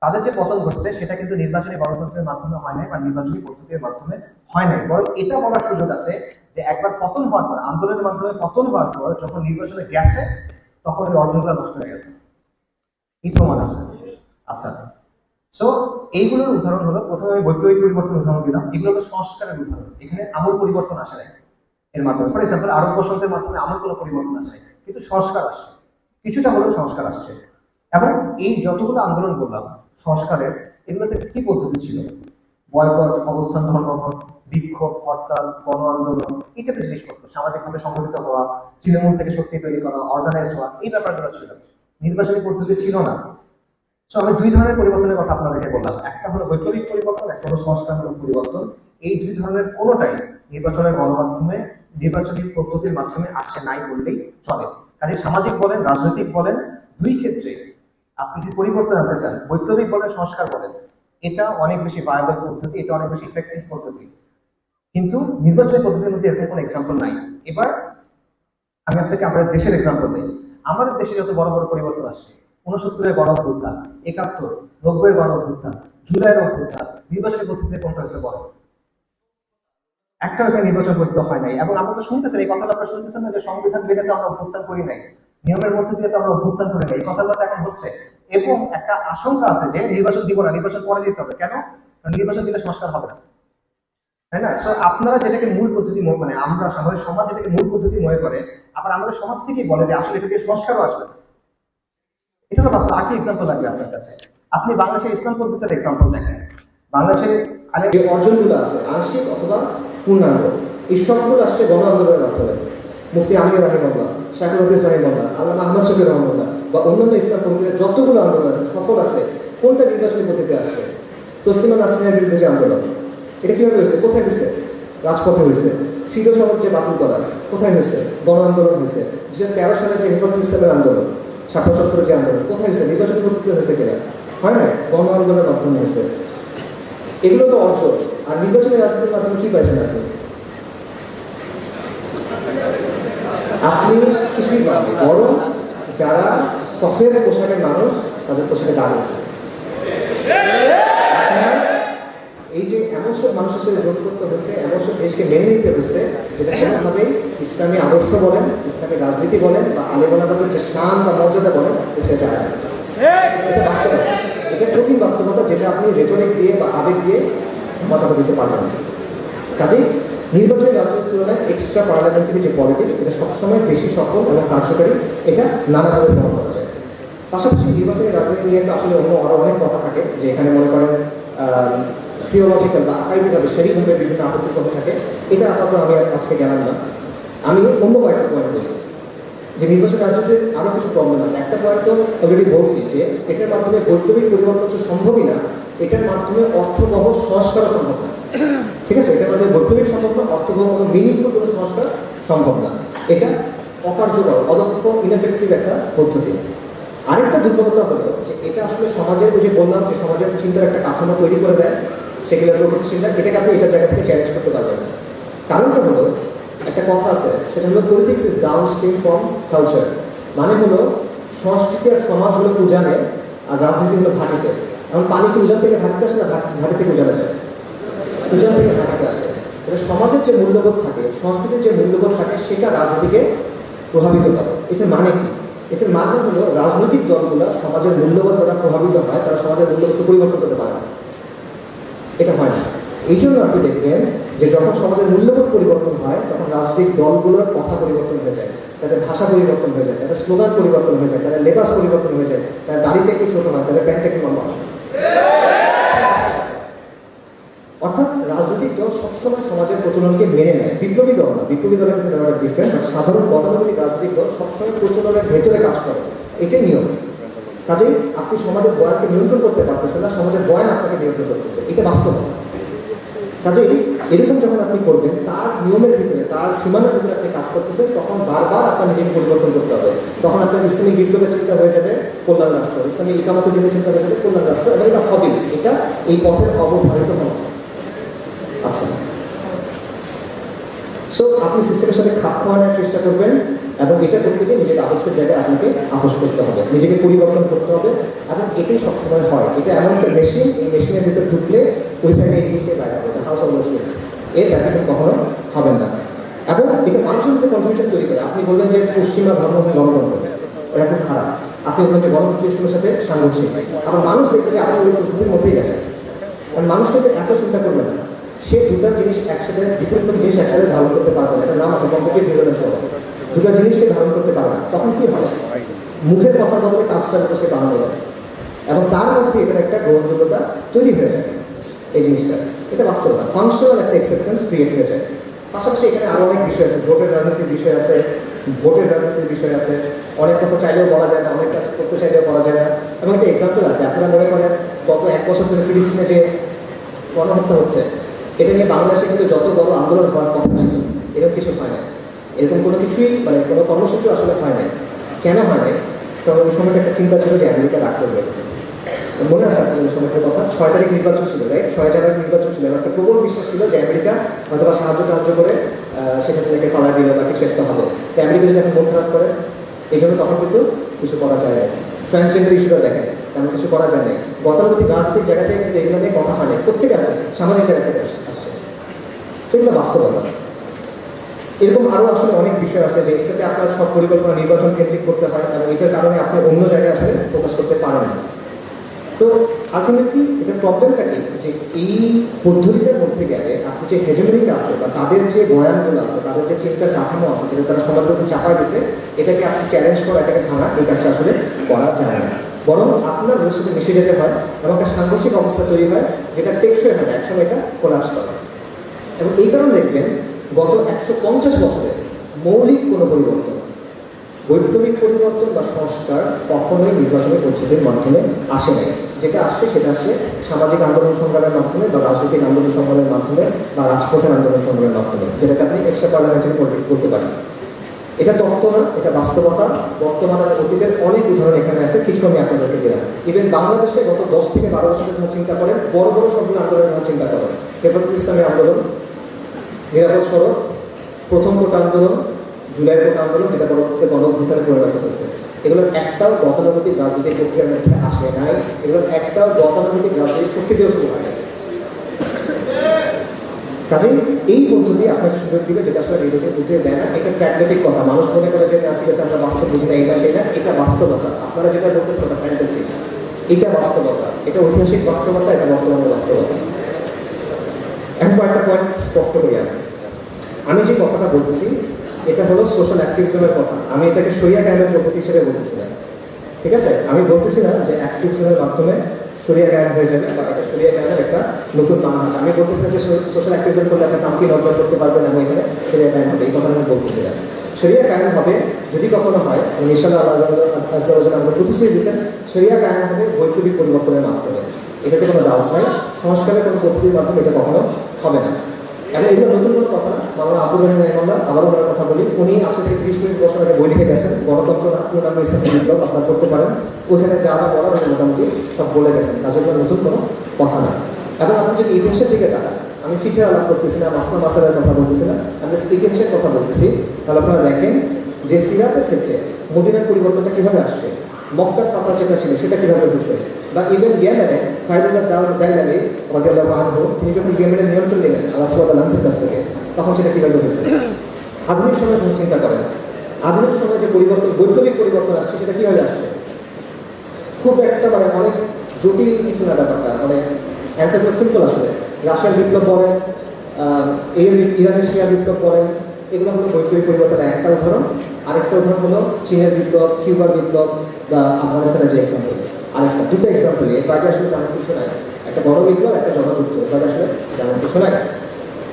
তাদের যে পতন ঘটছে, সেটা কিন্তু নির্বাচনী গণতন্ত্রের মাধ্যমে হয় নাই বা নির্বাচনী পদ্ধতির মাধ্যমে হয় নাই। বরং এটা বলার সুযোগ আছে যে একবার পতন হওয়ার পর, আন্দোলনের মাধ্যমে পতন হওয়ার পর যখন নির্বাচনে গেছে, তখন ওই অর্জনগুলো নষ্ট হয়ে গেছে। এই প্রমাণ আছে। আচ্ছা, সো এইগুলোর উদাহরণ হলো, প্রথমে আমি বৈপ্লবিক পরিবর্তন উদাহরণ দিলাম, এগুলো হলো সংস্কারের উদাহরণ। এখানে আমূল পরিবর্তন আসে নাই এর মাধ্যমে। ফর এক্সাম্পল, আরব বসন্তের মাধ্যমে আমূল কোনো পরিবর্তন আসে নাই, কিন্তু সংস্কার আসছে, কিছুটা হলেও সংস্কার আসছে। এবং এই যতগুলো আন্দোলন বললাম সংস্কারের, এগুলোতে কি পদ্ধতি ছিল? বয়কট, অবস্থান ধর্মঘট, বিক্ষোভ, হরতাল, গণ আন্দোলন, এই টাইপের জিনিসপত্র, সামাজিকভাবে সংগঠিত হওয়া, তৃণমূল থেকে শক্তি তৈরি করা, অর্গানাইজড হওয়া, এই ব্যাপারগুলো ছিল। নির্বাচনী পদ্ধতি ছিল না। সো আমি দুই ধরনের পরিবর্তনের কথা আপনাদেরকে বললাম, একটা হলো বৈপ্লবিক পরিবর্তন, একটা হলো সংস্কারমূলক পরিবর্তন। এই দুই ধরনের কোনোটাই নির্বাচনের গণমাধ্যমে, নির্বাচনী পদ্ধতির মাধ্যমে আসে নাই বললেই চলে। কাজে সামাজিক বলেন, রাজনৈতিক বলেন, দুই ক্ষেত্রে আপনি যদি পরিবর্তন আনতে চান, বৈপ্লবিক বলেন, সংস্কার বলেন, এটা অনেক বেশি ভায়াবল পদ্ধতি, এটা অনেক বেশি ইফেক্টিভ পদ্ধতি। কিন্তু নির্বাচনী পদ্ধতির মধ্যে এরকম কোনো এক্সাম্পল নাই। এবার আমি আপনাকে আমাদের দেশের এক্সাম্পল দিই। আমাদের দেশে যত বড় বড় পরিবর্তন আসছে, 69-এর গণ অভ্যুত্থান, 71, 90-এর গণ অভ্যুত্থান, জুলাইয়ের অভ্যুত্থান, নির্বাচনী পদ্ধতিতে কোনটা হয়েছে বড়? একটা নির্বাচন পদ্ধতি হয় নাই। এবং আমরা তো শুনতেছেন, এই কথাটা আপনারা শুনতেছেন না, যে সংবিধান ভেঙে তো আমরা অভ্যুত্থান করি নাই, নিয়মের মধ্যে দিয়ে তো আমরা অভ্যুত্থান করি নাই, এই কথাটা এখন হচ্ছে। এবং একটা আশঙ্কা আছে যে নির্বাচন দিব না, নির্বাচন পরে দিতে হবে। কেন? নির্বাচন দিলে সংস্কার হবে না, তাই না? সো আপনারা যেটাকে মূল পদ্ধতি, মানে আমরা আমাদের সমাজ যেটাকে মূল পদ্ধতি মনে করে, আবার আমাদের সমাজ থেকেই বলে যে আসলে এটাকে সংস্কারও আসবে না। এটা হলো বাস্তব। আর কি এক্সাম্পল লাগবে আপনার কাছে? আপনি বাংলাদেশের ইসলাম পদ্ধতির এক্সাম্পল দেখেন। বাংলাদেশের যে অর্জনগুলো আছে, আংশিক অথবা পূর্ণাঙ্গ, এই সবগুলো আসছে গণ আন্দোলনের মাধ্যমে। মুফতি আমির রাহিমাহুল্লাহ, শাইখুল হাদিস রাহিমাহুল্লাহ, আল্লামা আহমদ শফি রহমাহুল্লাহ বা অন্যান্য ইসলাম পন্থীদের যতগুলো আন্দোলন আছে, সফল আছে, কোনটা নির্বাচনী পদ্ধতিতে আসছে? তসলিমা নাসরিনের বিরুদ্ধে যে আন্দোলন, এটা কিভাবে হয়েছে? কোথায় হয়েছে? রাজপথে হয়েছে। সিধো সনদ যে বাতিল করা, কোথায় হয়েছে? গণ আন্দোলন হয়েছে। 2013 সালে যে হেফাজত ইসলামের আন্দোলন, 77 যে আন্দোলন, কোথায় হয়েছে? নির্বাচনী পদ্ধতিতে হয়েছে কিনা? হয় না, গণ আন্দোলনের মাধ্যমে হয়েছে। এগুলো তো অর্জন। আর নির্বাচনী রাজনীতির মাধ্যমে কি পাইছেন আপনি? আপনি কিছুই পাননি, বরং যারা সফের পোশাকের মানুষ, তাদের পোশাকে দাগ আছে। আপনার এই যে এমন সব মানুষের সাথে জোট করতে হয়েছে, এমন সব দেশকে মেনে নিতে হয়েছে, যেটা কোনোভাবেই ইসলামী আদর্শ বলেন, ইসলামী রাজনীতি বলেন বা আলেমানাবাদের যে শান বা মর্যাদা বলেন, সেটা যায় না। এটা বাস্তবতা, এটা কঠিন বাস্তবতা, যেটা আপনি রেটরিক দিয়ে বা আবেগ দিয়ে বাঁচাতে দিতে পারবেন না। কাজেই নির্বাচনী রাজনীতির তুলনায় এক্সট্রা পার্লামেন্টারি যে পলিটিক্স, এটা সবসময় বেশি সফল এবং কার্যকারী, এটা নানাভাবে প্রমাণ করা যায়। পাশাপাশি নির্বাচনী রাজনীতি নিয়ে তো আসলে আরও অনেক কথা থাকে, যে এখানে মনে করেন থিওলজিক্যাল বা আকাইদিকভাবে সেরিকভাবে বিভিন্ন আপত্তির কথা থাকে। এটা আপাতত আমি আজকে গেলাম না। আমি অন্য কয়েকটা পয়েন্ট বলি যে নির্বাচন রাজনীতির আরও কিছু প্রবলেম আছে। একটা পয়েন্ট তো অলরেডি বলছি যে এটার মাধ্যমে বৈপ্লবিক পরিবর্তন তো সম্ভবই না, এটার মাধ্যমে অর্থবহ সংস্কারও সম্ভব না। ঠিক আছে, এটার মাধ্যমে বৈপ্লবিক সম্ভব না, অর্থবহ কোনো মিনিংফুল কোনো সংস্কার সম্ভব না। এটা অকার্যকর, অদক্ষ, ইনএফেক্টিভ একটা পদ্ধতি। আরেকটা দুর্বলতা হলো যে এটা আসলে সমাজের, ওই যে বললাম যে সমাজের চিন্তার একটা কাঠামো তৈরি করে দেয়, সেগুলোর প্রগতিশীল না, এটাকে আপনি এটার জায়গা থেকে চ্যালেঞ্জ করতে পারবেন না। কারণটা হলো, একটা কথা আছে, সেটা হলো politics is down stream from culture. মানে হলো সংস্কৃতি আর সমাজ হলো উজানে, আর রাজনীতি হলো ভাটিতে। এখন পানি কি উজান থেকে ভাটিতে আসে না ভাটি থেকে উজানে যায়? উজান থেকে ভাটিতে আসে। এটা সমাজের যে মূল্যবোধ থাকে, সংস্কৃতির যে মূল্যবোধ থাকে, সেটা রাজনীতিকে প্রভাবিত করে। এটার মানে কি? এটার মানে হলো রাজনৈতিক দলগুলো সমাজের মূল্যবোধ দ্বারা প্রভাবিত হয়, তারা সমাজের মূল্যবোধকে পরিবর্তন করতে পারে না। এটা হয় না। এই জন্য আপনি দেখবেন যে যখন সমাজের মূল্যবোধ পরিবর্তন হয়, তখন রাজনৈতিক দলগুলোর কথা পরিবর্তন হয়ে যায়, তাদের ভাষা পরিবর্তন হয়ে যায়, তাদের স্লোগান পরিবর্তন হয়ে যায়, তাদের লেবাস পরিবর্তন হয়ে যায়, তাদের দাড়িটা একটু ছোট হয়, তাদের প্যান্টটা একটু লম্বা হয়। অর্থাৎ রাজনৈতিক দল সবসময় সমাজের প্রচলনকে মেনে নেয়। বিপ্লবী দল না, বিপ্লবী দলের কিন্তু ব্যাপারটা ডিফারেন্ট। সাধারণ গতানুগতিক রাজনৈতিক দল সবসময় প্রচলনের ভেতরে কাজ করে, এটাই নিয়ম। কাজেই আপনি সমাজের বয়ানকে নিয়ন্ত্রণ করতে পারতেছেন না, সমাজের বয়ান আপনাকে নিয়ন্ত্রণ করতেছে, এটা বাস্তব। কাজেই এরকম যখন আপনি করবেন, তার নিয়মের ভিতরে, তার সীমানার ভিতরে আপনি কাজ করতেছেন, তখন বারবার আপনার নিজেকে পরিবর্তন করতে হবে। তখন আপনার ইসলামী বিপ্লবের চিন্তা হয়ে যাবে কল্যাণ রাষ্ট্র, ইসলামী ইকামতের দিনের চিন্তা হয়ে যাবে কল্যাণ রাষ্ট্র, এবং এটা হবে, এটা এই পথের অবধারিত ফল। আচ্ছা, সো আপনি সিস্টেমের সাথে খাপ খাওয়ানোর চেষ্টা করবেন, এবং এটা করতে গিয়ে নিজেকে আবশ্যক জায়গায় আপনাকে আপোষ করতে হবে, নিজেকে পরিবর্তন করতে হবে, এবং এটাই সবসময় হয়। এটা এমন একটা মেশিন, এই মেশিনের ভিতরে ঢুকলে ওই সাইডে এই জিনিসটাই বাইরে হবে, হাউস অফ স্পিরিটস, এর ব্যতিক্রম কখনো হবেন না। এবং এটা মানুষের মধ্যে কনফিউশন তৈরি করে। আপনি বলবেন যে পশ্চিমা ধর্ম হয় গণতন্ত্র, এটা খুব খারাপ। আপনি বলবেন যে গণতন্ত্র ইসলামের সাথে সাংঘর্ষিক, আবার মানুষ দেখবে যে আপনি ওই পদ্ধতির মধ্যেই গেছেন। কারণ মানুষ কিন্তু এত চিন্তা করবে না, সে দুটা জিনিস একসাথে, বিপরীত জিনিস একসাথে ধারণ করতে পারবে না। এটার নাম আছে কম্পিটিভ ভিজুয়ালাইজ করা। দুটা জিনিস সে ধারণ করতে পারবে না। তখন কি হয়? মুখের কথার বদলে কাজটার উপর সে বাধা দেবে, এবং তার মধ্যে এটার একটা গ্রহণযোগ্যতা তৈরি হয়ে যায়। এই জিনিসটা, এটা বাস্তবতা, ফাংশনাল একটা অ্যাকসেপ্টেন্স ক্রিয়েট হয়ে যায়। পাশাপাশি এখানে আরও অনেক বিষয় আছে, জোটের রাজনীতির বিষয় আছে, ভোটের রাজনীতির বিষয় আছে। অনেক কথা চাইলেও বলা যায় না, অনেক কাজ করতে চাইলেও বলা যায় না। এবং একটা এক্সাম্পল আছে, আপনারা মনে করেন গত 1 বছর ধরে ফিলিস্তিনে যে গণহত্যা হচ্ছে, এটা নিয়ে বাংলাদেশে কিন্তু যত বড় আন্দোলন হওয়ার কথা ছিল, এরকম কিছু হয় না। এরকম কোনো কিছুই, মানে কোনো কর্মসূচি আসলে হয় নাই। কেন হয় নাই? কারণ ওই সময়টা একটা চিন্তা ছিল যে আমেরিকা রাগ করবে। মনে আছে আপনার ওই সময়টার কথা? 6 তারিখ নির্বাচন ছিল, রাইট? 6 জানুয়ারি নির্বাচন ছিল। একটা প্রবল বিশ্বাস ছিল যে আমেরিকা হয়তো বা সাহায্য করে সেটা থেকে পালা দিল বা কিছু একটা হবে। তো আমেরিকা যদি এখন মন খারাপ করে, এই জন্য তখন কিন্তু কিছু করা যায় না। ট্রান্সজেন্ডার ইস্যুটা দেখেন, তেমন কিছু করা যায় না। গতানুগতিক রাজনৈতিক জায়গা থেকে কিন্তু এগুলো নিয়ে কথা হয় না। কোথেকে আসছে? সামাজিক জায়গা থেকে আসছে, সেগুলো বাস্তবতা। এরকম আরও আসলে অনেক বিষয় আছে যে এটাতে আপনার সব পরিকল্পনা নির্বাচন কেন্দ্রিক করতে হয়, এবং এটার কারণে আপনি অন্য জায়গায় আসলে ফোকাস করতে পারেন না। তো আলটিমেটলি এটা প্রবলেমটা কি, যে এই পদ্ধতিটার মধ্যে গেলে আপনি যে হেজেমনিটা আছে, বা তাদের যে বয়ানগুলো আছে, তাদের যে চিন্তার কাঠামো আছে, যেটা তারা সমাজের উপর চাপায় দিয়েছে, এটাকে আপনি চ্যালেঞ্জ করা, এটাকে ভাঙা, এই কাজটা আসলে করা যায় না। বরং আপনার ওদের সাথে মিশে যেতে হয়, এবং একটা সাংঘর্ষিক অবস্থা তৈরি হয়, যেটা টেকসই হয় না, একসময় এটা কোলাপস করে। এবং এই কারণে দেখবেন গত 150 বছরে মৌলিক কোনো পরিবর্তন, বৈপ্লবিক পরিবর্তন বা সংস্কার কখনোই নির্বাচনী পদ্ধতির মাধ্যমে আসে নাই। যেটা আসছে সেটা আসছে সামাজিক আন্দোলন সংগ্রামের মাধ্যমে, বা রাজনৈতিক আন্দোলন সংগ্রামের মাধ্যমে, বা রাজপথের আন্দোলন সংগ্রামের মাধ্যমে, যেটাকে আপনি এক্সট্রা পার্লামেন্টারি পলিটিক্স বলতে পারেন। এটা তত্ত্ব না, এটা বাস্তবতা। বর্তমানের অতীতের অনেক উদাহরণ এখানে আছে, কিছু আমি আপনাদেরকে দিলাম। ইভেন বাংলাদেশে গত 10 থেকে 12 বছরের কথা চিন্তা করেন, বড় বড় সবগুলো আন্দোলনের কথা চিন্তা করেন। হেফাজত ইসলামের আন্দোলন, নিরাপদ সড়ক, প্রথম কোটা আন্দোলন, জুলাই কোটা আন্দোলন, যেটা পরবর্তীতে গণঅভ্যুত্থানে পরিণত হয়েছে, এগুলোর একটাও গতানুগতিক রাজনৈতিক প্রক্রিয়ার মধ্যে আসে নাই। এগুলোর একটাও গতানুগতিক রাজনৈতিক শক্তি দিয়েও শুরু হয় নাই। কাজেই এই পদ্ধতি আপনাকে সুযোগ দিবে, যেটা আসলে নির্বাচন বুঝিয়ে দেয় না। এটা প্র্যাগমেটিক কথা, মানুষ মনে করে যে ঠিক আছে আমরা বাস্তব বুঝি না, এটা সেটা, এটা বাস্তবতা। আপনারা যেটা বলতেছেন ওটা ফ্যান্টাসি, এটা বাস্তবতা, এটা ঐতিহাসিক বাস্তবতা, এটা বর্তমানের বাস্তবতা। এখন কয়েকটা পয়েন্ট স্পষ্ট করি আমি। আমি যে কথাটা বলতেছি এটা হলো সোশ্যাল অ্যাক্টিভিজমের কথা, আমি এটাকে শরিয়া কায়েমের পদ্ধতি হিসেবে বলতেছি না, ঠিক আছে? আমি বলতেছি না যে অ্যাক্টিভিজমের মাধ্যমে শরিয়া কায়েম হয়ে যাবে বা এটা শরিয়া কায়েমের একটা নতুন মানহাজ। আমি বলতেছি না যে সোশ্যাল অ্যাক্টিভিজম করলে আপনি তামকিন অর্জন করতে পারবেন এবং এখানে শরিয়া কায়েম হবে, এই কথাটা আমি বলতেছি না। শরিয়া কায়েম হবে যদি কখনো হয়, ইনশাআল্লাহ আল্লাহ আমাদের প্রতিশ্রুতি দিচ্ছেন, শরিয়া কায়েম হবে বৈপ্লবিক পরিবর্তনের মাধ্যমে, এটাতে কোনো ডাউট নাই। সংস্কারের কোনো পদ্ধতির মাধ্যমে এটা কখনো হবে না। এবং এগুলো নতুন কোনো কথা না। মাওলানা আব্দুর রহিম রাহিমাহুল্লাহ, আবারও ওনার কথা বলি, উনি আজকে থেকে 30-40 বছর আগে বই লিখে গেছেন, গণতন্ত্র না পূর্ণাঙ্গ ইসলামী বিপ্লব আপনারা করতে পারেন, ওইখানে যা যা বলার মোটামুটি সব বলে গেছেন, তার জন্য নতুন কোনো কথা না। এবং আপনি যদি ইতিহাসের দিকে তাকান, আমি ফিকের আলাপ করতেছি না, মাসনা মাসালের কথা বলতেছি না, আমি ইতিহাসের কথা বলতেছি, তাহলে আপনারা দেখেন যে সিরাতের ক্ষেত্রে মদিনার পরিবর্তনটা কীভাবে আসছে, মক্কার ফাতা যেটা ছিল সেটা কীভাবে হয়েছে, বা ইভেন ইয়েমেনে ফায়রুজাদ দাইলামি রাদিয়াল্লাহু আনহু তিনি যখন ইয়েমেনের নিয়ন্ত্রণ নিলেন আল্লাহ সুবহানাহু ওয়া তাআলার কাছ থেকে, তখন সেটা কীভাবে হয়েছে। আধুনিক সময় কোনো চিন্তা করেন, আধুনিক সময়ে যে পরিবর্তন, বৈপ্লবিক পরিবর্তন আসছে, সেটা কীভাবে আসছে? খুব একটা মানে অনেক জটিল কিছু না ব্যাপারটা, মানে অ্যান্সারটা সিম্পল আসলে। রাশিয়ার বিপ্লব বলেন, ইরানের শিয়া বিপ্লব বলেন, এগুলো হলো বৈপ্লবিক পরিবর্তনের একটা উদাহরণ। আরেকটা উদাহরণ হলো চীনের বিপ্লব, কিউবার বিপ্লব বা আফগানিস্তানের যে এক্সাম্পল, আরেকটা দুটো এক্সাম্পল। এর বাইরে আসলে তেমন কিছু নাই, একটা বড় বিপ্লব, একটা জনযুদ্ধ, এর বাইরে আসলে তেমন কিছু নাই।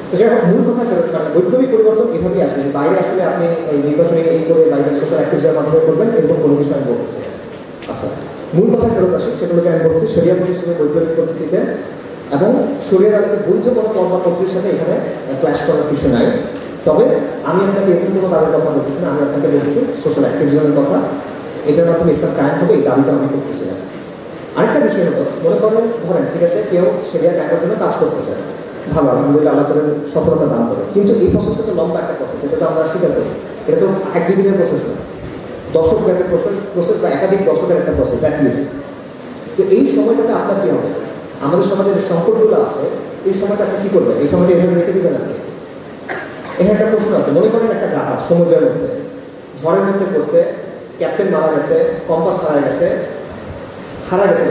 তো যাই হোক, মূল কথা ফেরত, মানে বৈপ্লবিক পরিবর্তন এভাবেই আসবে, বাইরে আসলে আপনি ওই নির্বাচনী এই করে বাইরে সোশ্যাল অ্যাক্টিভিটির মাধ্যমে করবেন, এরকম কোনো কিছু আমি বলছি। আচ্ছা, মূল কথা ফেরত আসে, সেটা হলো আমি বলছি শরিয়া প্রতিষ্ঠানের বৈপ্লবিক পদ্ধতিতে এবং শরিয়ার আলোকে বৈধ কোনো পর্দা পত্রের সাথে এখানে ক্ল্যাশ করার কিছু নাই। তবে আমি আপনাকে এরকম কোনো কাজের কথা বলতেছি না, আমি আপনাকে বলছি সোশ্যাল অ্যাক্টিভিজমের কথা, এটার মাধ্যমে ইসলাম কায়েম হবে, এই দাবিটা আমি করতেছি না। আরেকটা বিষয় হলো, মনে করেন ধরেন ঠিক আছে কেউ শরিয়া কায়েমের জন্য কাজ করতেছে, ভালো, আলহামদুলিল্লাহ, আল্লাহ তাদের সফলতা দান করে, কিন্তু এই প্রসেসটা তো লম্বা একটা প্রসেস, এটা তো আমরা স্বীকার করি, এটা তো 1-2 দিনের প্রসেস না, দশক ব্যাপী প্রসেস বা একাধিক দশকের একটা প্রসেস অ্যাটলিস্ট। তো এই সময়টাতে আপনার কী হবে? আমাদের সমাজের যে সংকটগুলো আছে, এই সময়টা আপনি কী করবেন? এই সময়টা এভাবে রেখে দেবেন আপনি? এখানে একটা প্রশ্ন আছে, মনে করেন একটা জাহাজ সমুদ্রের মধ্যে, ঝড়ের মধ্যে পড়ছে, ক্যাপ্টেন মারা গেছে, কম্পাস হারা গেছে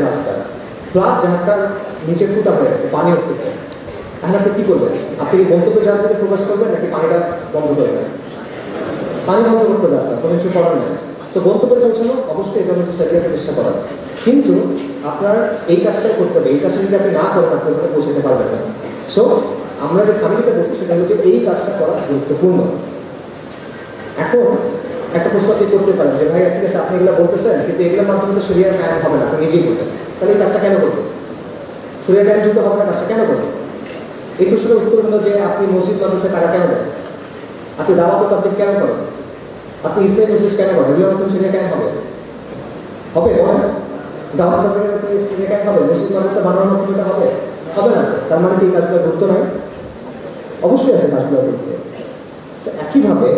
জাহাজটা, প্লাস জাহাজটার নিচে ফুটা হয়ে গেছে, পানি উঠতেছে। এখন আপনি কী করবেন? আপনি গন্তব্যে যাওয়ার দিকে ফোকাস করবেন নাকি পানিটা বন্ধ করবেন? পানি বন্ধ করতে হবে, আপনার কোনো কিছু করার নেই। সো গন্তব্যে পৌঁছানো অবশ্যই এটা হচ্ছে শরিয়া প্রতিষ্ঠা করা, কিন্তু আপনার এই কাজটাই করতে হবে। এই কাজটা যদি আপনি না করেন, আপনি ওখানে পৌঁছাতে পারবেন না। সো আমি যেটা বলছি সেটা হচ্ছে এই কাজটা করা গুরুত্বপূর্ণ। এখন একটা প্রশ্ন আপনি করতে পারেন যে ভাই ঠিক আছে আপনি এগুলো বলতেছেন, কিন্তু এগুলোর মাধ্যমে তো শরিয়া কায়েম হবে না, আপনি নিজেই বলবেন, তাহলে এই কাজটা কেন করবেন? শরিয়া কায়েম যেহেতু হবে না, কাজটা কেন করবেন? এই প্রশ্নের উত্তর হলো যে আপনি মসজিদ মাদ্রাসায় টাকা কেন দেন? আপনি দাওয়াত তাবলীগ কেন করেন? আপনি ইসলামী মজলিস কেন করেন? এগুলোর মাধ্যমে শরিয়া কায়েম হবে? হবে বলেন? দাওয়াত তাবলীগের মাধ্যমে শরিয়া কায়েম হবে? মসজিদ মাদ্রাসা বানানোর মাধ্যমে এটা হবে? হবে না। তার মানে কি এই কাজগুলোর গুরুত্ব নাই? অবশ্যই আছে কাজগুলোর গুরুত্ব। একইভাবে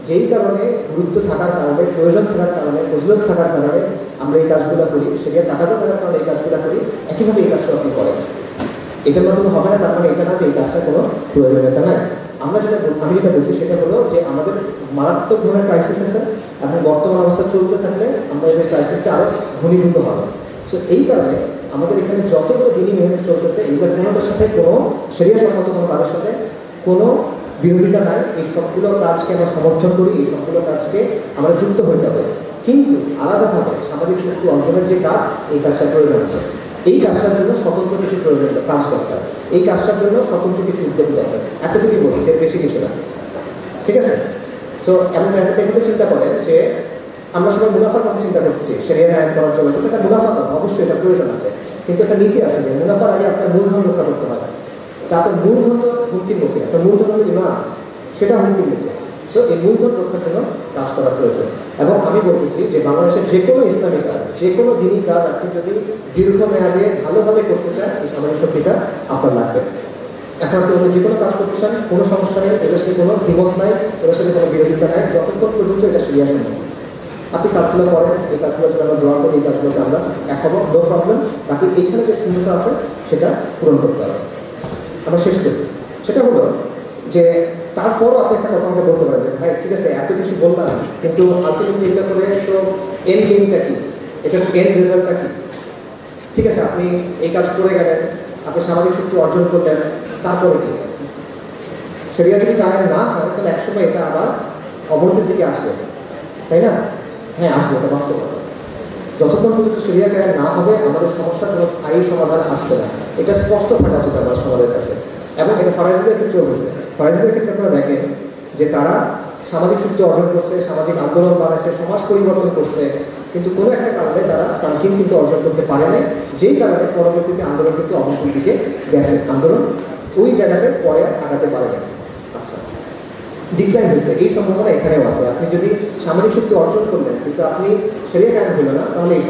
যেই কারণে গুরুত্ব থাকার কারণে, প্রয়োজন থাকার কারণে, ফজলত থাকার কারণে আমরা এই কাজগুলো করি, শরিয়া তাকাজা থাকার কারণে এই কাজগুলো করি, একইভাবে এই কাজটা আপনি করেন। এটার মাধ্যমে হবে না, তার মানে এটা না যে এই কাজটা কোনো প্রয়োজনীয়তা নাই। আমি যেটা বলছি সেটা হলো যে আমাদের মারাত্মক ধরনের ক্রাইসিস আছে এবং বর্তমান অবস্থা চলতে থাকলে আমরা এই ক্রাইসিসটা আরও ঘনীভূত হবে। সো এই কারণে আমাদের এখানে যতগুলো দিনই মেহনত চলতেছে, এগুলোর কোনোটার সাথে কোনো শরিয়া সম্মত কোনো কাজের সাথে কোনো বিরোধিতা নাই। এই সবগুলো কাজকে আমরা সমর্থন করি, এই সবগুলো কাজকে আমরা যুক্ত হইতে হবে, কিন্তু আলাদাভাবে সামাজিক শক্তি অঞ্চলের যে কাজ, এই কাজটার প্রয়োজন আছে। এই কাজটার জন্য স্বতন্ত্র কিছু প্রয়োজন কাজ দরকার, এই কাজটার জন্য স্বতন্ত্র কিছু উদ্যোগ দরকার, এতটুকুই বলি, সে বেশি কিছু না, ঠিক আছে? সো এমন এভাবে চিন্তা করেন যে আমরা সবাই মুনাফার কথা চিন্তা করছি শরিয়া কায়েম করার জন্য, কিন্তু একটা মুনাফার কথা অবশ্যই এটা প্রয়োজন আছে, কিন্তু একটা নীতি আছে যে মুনাফার আগে আপনার মূলধন রক্ষা করতে হবে। তারপর মূলধন তো হুমকির মুখে, আপনার মূলধন যদি না সেটা হুমকির মুখে। সো এই মূলধন রক্ষার জন্য কাজ করা প্রয়োজন। এবং আমি বলতেছি যে বাংলাদেশের যে কোনো ইসলামী কাজ, যে কোনো দিনই কাজ আপনি যদি দীর্ঘমেয়াদে ভালোভাবে করতে চান, এই সামাজিক শক্তিটা আপনার লাগবে। এখন আপনি অন্য যে কোনো কাজ করতে চান, কোনো সমস্যা নেই, এটার সাথে কোনো দ্বিমত নাই, এটার সাথে কোনো বিরোধিতা নাই, যতক্ষণ পর্যন্ত এটা শরিয়া সম্মত। আপনি কাজগুলো করেন, এই কাজগুলো যদি আমরা দোয়া করি, এই কাজগুলোতে আমরা এক হবো, নো প্রবলেম। বাকি এইখানে যে শূন্যতা আছে সেটা পূরণ করতে হবে। আমরা শেষ করি, সেটা হলো যে তারপরও আপনি একটা কথা আমাকে বলতে পারেন যে ভাই ঠিক আছে এত কিছু বললাম, কিন্তু আলটিমেটলি এটা করে তো এন্ড গেমটা কি, এটার এন্ড রেজাল্টটা কি? ঠিক আছে আপনি এই কাজ করে গেলেন, আপনি সামাজিক শক্তি অর্জন করলেন, তারপরে কি? শরিয়া যদি কায়েম না হয় তাহলে একসময় এটা আবার অবনতির দিকে আসবে, তাই না? হ্যাঁ, আসবে, এটা বাস্তবতা। যতক্ষণ পর্যন্ত শরিয়া কায়েম না হবে আমাদের সমস্যার কোনো স্থায়ী সমাধান আসবে না, এটা স্পষ্ট থাকা উচিত আমার সমাজের কাছে। এবং এটা ফরাইজিদের ক্ষেত্রেও হয়েছে। ফরাইজিদের ক্ষেত্রে আপনারা দেখেন যে তারা সামাজিক শক্তি অর্জন করছে, সামাজিক আন্দোলন বানাইছে, সমাজ পরিবর্তন করছে, কিন্তু কোনো একটা কারণে তারা তামকিন কিন্তু অর্জন করতে পারে নাই, যেই কারণে পরবর্তীতে আন্দোলন কিন্তু অবনতির দিকে গেছে। আন্দোলন ওই জায়গাতে পরে আগাতে পারে না। আচ্ছা, ডিক্লাইন হয়েছে, এই সম্ভাবনা এখানেও আছে। আপনি যদি সামাজিক শক্তি অর্জন করলেন কিন্তু আপনি শরিয়া কায়েম হলো না, তাহলে এই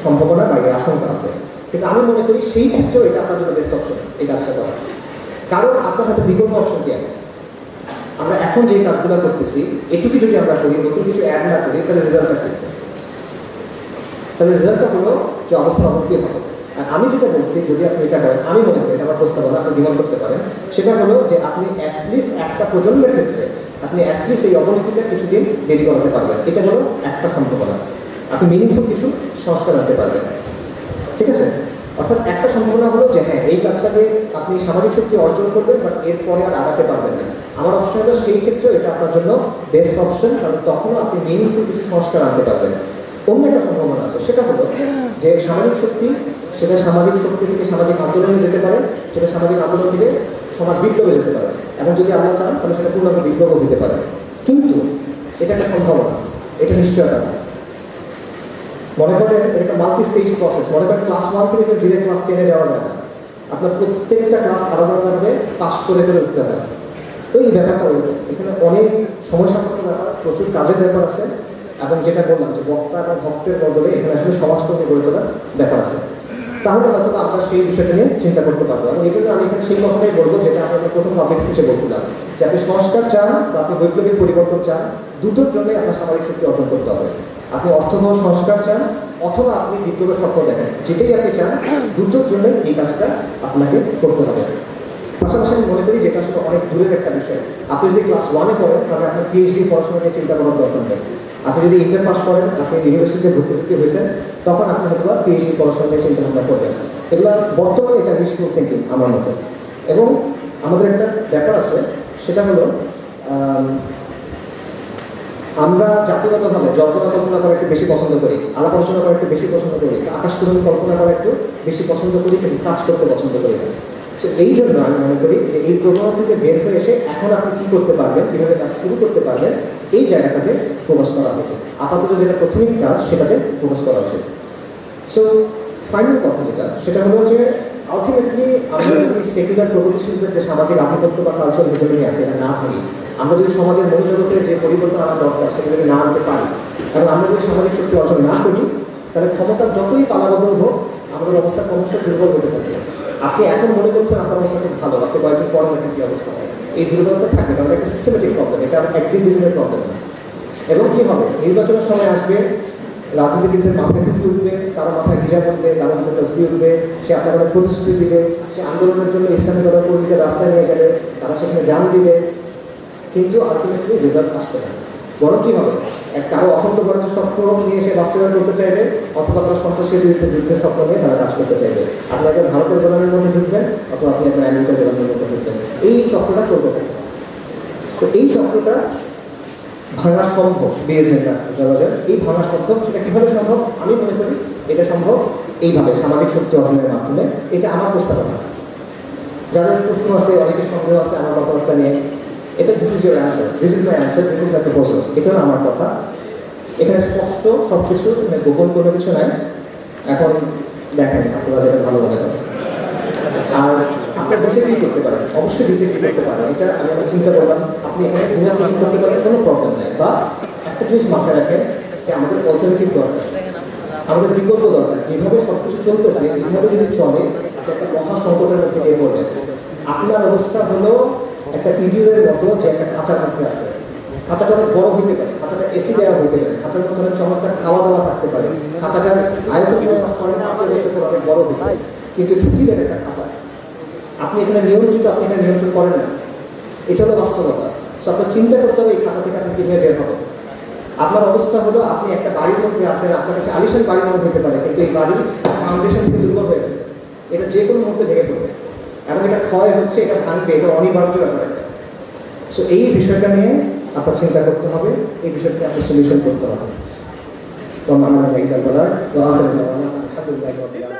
সম্ভাবনা বা এই আশঙ্কা আছে। কিন্তু আমি মনে করি সেই ক্ষেত্রেও এটা আপনার জন্য বেস্ট অপশন এই কাজটা করা, কারণ আপনার হাতে বিকল্প অপশন কি আছে? আমরা এখন যে কাজগুলো করতেছি এটুকু যদি আমরা করি, নতুন কিছু অ্যাড না করি, তাহলে রেজাল্টটা কি? তাহলে রেজাল্টটা হলো যে অবস্থার অবনতি হবে। আর আমি যেটা বলছি, যদি আপনি এটা করেন, আমি মনে করি এটা আমার প্রস্তাবনা, আপনি ডিমান্ড করতে পারেন, সেটা হলো যে আপনি অ্যাটলিস্ট একটা প্রজন্মের ক্ষেত্রে আপনি অ্যাটলিস্ট এই অবনতিটা কিছুদিন দেরি করাতে পারবেন। এটা হলো একটা সম্ভাবনা, আপনি মিনিংফুল কিছু সংস্কার আনতে পারবেন। ঠিক আছে? অর্থাৎ একটা সম্ভাবনা হলো যে হ্যাঁ, এই কাজটাকে আপনি সামাজিক শক্তি অর্জন করবেন, বাট এরপরে আর আগাতে পারবেন না। আমার অপশন হলো সেই ক্ষেত্রে এটা আপনার জন্য বেস্ট অপশন, কারণ তখনও আপনি মিনিংফুল কিছু সংস্কার আনতে পারবেন। অন্য একটা সম্ভাবনা আছে, সেটা হলো যে সামাজিক শক্তি, সেটা সামাজিক শক্তি থেকে সামাজিক আন্দোলনে যেতে পারে, সেটা সামাজিক আন্দোলন থেকে সমাজ বিপ্লবে যেতে পারে, এবং যদি আল্লাহ চান তাহলে সেটা পূর্ণাঙ্গ বিপ্লব দিতে পারে। কিন্তু এটা একটা সম্ভাবনা, এটা নিশ্চয়তা না। মনে করেন এটা একটা মাল্টি স্টেজ প্রসেস। মনে করেন ক্লাস 1 থেকে ডিরেক্ট ক্লাস 10-এ যাওয়া যায় না, আপনার প্রত্যেকটা ক্লাস আলাদা আলাদাভাবে পাস করে ফেলে উঠতে হয়। তো এই ব্যাপারটা এখানে অনেক সময় সাপেক্ষ ব্যাপার, প্রচুর কাজের ব্যাপার আছে, এবং যেটা বললাম যে বক্তা এবং ভক্তের বদলে এখানে আসলে সমাজকর্মী গড়ে তোলার ব্যাপার আছে। তাহলে হয়তো আমরা সেই বিষয়টা নিয়ে চিন্তা করতে পারবো। এবং এই জন্য আমি এখানে সেই কথাটাই বলবো যেটা আপনাকে প্রথম পাবলিক স্পিচে বলছিলাম, যে আপনি সংস্কার চান বা আপনি বৈপ্লবিক পরিবর্তন চান, দুটোর জন্যই আপনার সামাজিক শক্তি অর্জন করতে হবে। আপনি অর্থবহ সংস্কার চান অথবা আপনি বিপ্লবের স্বপ্ন দেখেন, যেটাই আপনি চান, দুটোর জন্যই এই কাজটা আপনাকে করতে হবে। পাশাপাশি আমি মনে করি যেটা আসলে অনেক দূরের একটা বিষয়। আপনি যদি ক্লাস 1-এ পড়েন তাহলে আপনার পিএইচডি পড়াশোনা নিয়ে চিন্তা করার দরকার নেই। আপনি যদি ইন্টার পাস করেন, আপনি ইউনিভার্সিটিতে ভর্তি হয়েছেন, তখন আপনি হয়তো পিএইচডি পড়াশোনা নিয়ে চিন্তা ভাবনা করবেন। এগুলো বর্তমানে এটা উইশফুল থিঙ্কিং আমার মতে। এবং আমাদের একটা ব্যাপার আছে, সেটা হলো আমরা জাতিগতভাবে জল্পনা কল্পনা করা একটু বেশি পছন্দ করি, আলাপ আলোচনা করা একটু বেশি পছন্দ করি, আকাশকুড়ি কল্পনা করা একটু বেশি পছন্দ করি, কিন্তু কাজ করতে পছন্দ করি না। সো এই জন্য আমি মনে করি যে এই প্রবণতা থেকে বের হয়ে এসে এখন আপনি কী করতে পারবেন, কীভাবে কাজ শুরু করতে পারবেন, এই জায়গাটাতে ফোকাস করা উচিত। আপাতত যেটা প্রাথমিক কাজ সেটাতে ফোকাস করা উচিত। সো ফাইনাল কথা যেটা, সেটা হলো যে আলটিমেটলি আমরা যদি সেকুলার প্রগতিশীলদের যে সামাজিক আধিপত্য বা কালচার হেজেমনি আছে এটা না ভাঙি, আমরা যদি সমাজের মনোজগতে যে পরিবর্তন আনা দরকার সেগুলোকে না আনতে পারি, এবং আমরা যদি সামাজিক শক্তি অর্জন না করি, তাহলে ক্ষমতার যতই পালাবদল হোক আমাদের অবস্থা ক্রমশ দুর্বল হতে থাকবে। আপনি এখন মনে করছেন আপনার অবস্থা খুব ভালো, আপনি কয়েকদিন পরে একটা কী অবস্থা হয়, এই দুর্বলতা থাকবে, কারণ একটা সিস্টেমেটিক প্রবলেম, এটা একদিন দুদিনের প্রবলেম না। এবং কী হবে, নির্বাচনের সময় আসবে, রাজনীতিবিদদের মাথায় টুপি উঠবে, কারো মাথায় হিজাব উঠবে, কারো হাতে তসবিহ উঠবে, সে আপনার কোনো প্রতিশ্রুতি দিবে, সে আন্দোলনের জন্য ইসলামী দলের কর্মীকে রাস্তায় নিয়ে যাবে, তারা সেখানে জান দিবে, কিন্তু আলটিমেটলি রেজাল্ট আসবে না। বরং কী হবে, কারো অখণ্ড ভারতের স্বপ্ন নিয়ে সে বাস্তবায়ন করতে চাইবে, অথবা তারা সন্ত্রাসের বিরুদ্ধে যুদ্ধের স্বপ্ন নিয়ে তারা কাজ করতে চাইবে। আপনি একবার ভারতের গোলামের মধ্যে ঢুকবেন, অথবা আপনি একবার আমেরিকার গোলামের মধ্যে ঢুকবেন। এই চক্রটা চলতে থাকে। তো এই চক্রটা ভাঙা সম্ভব, এই ভাঙা সম্ভব। সেটা কীভাবে সম্ভব? আমি মনে করি এটা সম্ভব এইভাবে, সামাজিক শক্তি অর্জনের মাধ্যমে। এটা আমার প্রস্তাবনা। যাদের প্রশ্ন আছে, অনেকের সন্দেহ আছে আমার কথাবার্তা নিয়ে, এটা this is your answer, this is my answer, this is my proposal, এটা হলো আমার কথা। এখানে স্পষ্ট সব কিছু, গোপন কোনো কিছু নাই। এখন দেখেন আপনারা যেটা ভালো মনে করেন। আর আপনার ডিসিপ্লিন করতে পারেন, অবশ্যই ডিসিপ্লিন করতে পারেন, এটা আমি আমার চিন্তা করলাম। আপনি এখানে ডিসিপ্লিন করতে পারেন, কোনো প্রবলেম নেই। বা একটা জিনিস মাথায় রাখেন যে আমাদের অল্টারনেটিভ দরকার, আমাদের বিকল্প দরকার। যেভাবে সব কিছু চলতেছে এইভাবে যদি চলে, আপনি একটা মহা সংকটের মধ্যে গিয়ে পড়বেন। আপনার অবস্থা হলো একটা ইডিওর মতো, যে একটা খাঁচার মধ্যে আছে। খাঁচাটা অনেক বড় হইতে পারে, খাঁচাটা এসি দেওয়া হইতে পারে, খাঁচার মধ্যে অনেক চমৎকার খাওয়া দাওয়া থাকতে পারে, খাঁচাটার আয়তন অনেক বড় হয়েছে, কিন্তু স্টিল একটা খাঁচা। আপনি এখানে নিয়ন্ত্রিত, আপনি এখানে নিয়ন্ত্রণ করেন না। এটা হলো বাস্তবতা। সো আপনার চিন্তা করতে হবে এই খাঁচা থেকে আপনি কীভাবে বের হবেন। আপনার অবস্থা হলো আপনি একটা বাড়ির মধ্যে আছেন, আপনার কাছে আলিশান বাড়ি মনে হতে পারে, কিন্তু এই বাড়ির ফাউন্ডেশন থেকে দুর্বল হয়ে গেছে, এটা যে কোনো মুহূর্তে ভেঙে পড়বে, এবং এটা ক্ষয় হচ্ছে, এটা ভাঙবে, এটা অনিবার্য ব্যাপার একটা। সো এই বিষয়টা নিয়ে আপনার চিন্তা করতে হবে, এই বিষয়টা নিয়ে আপনার সলিউশন করতে হবে। তো আমাদের দায়িত্ব করার তো আসলে আলহামদুলিল্লাহ।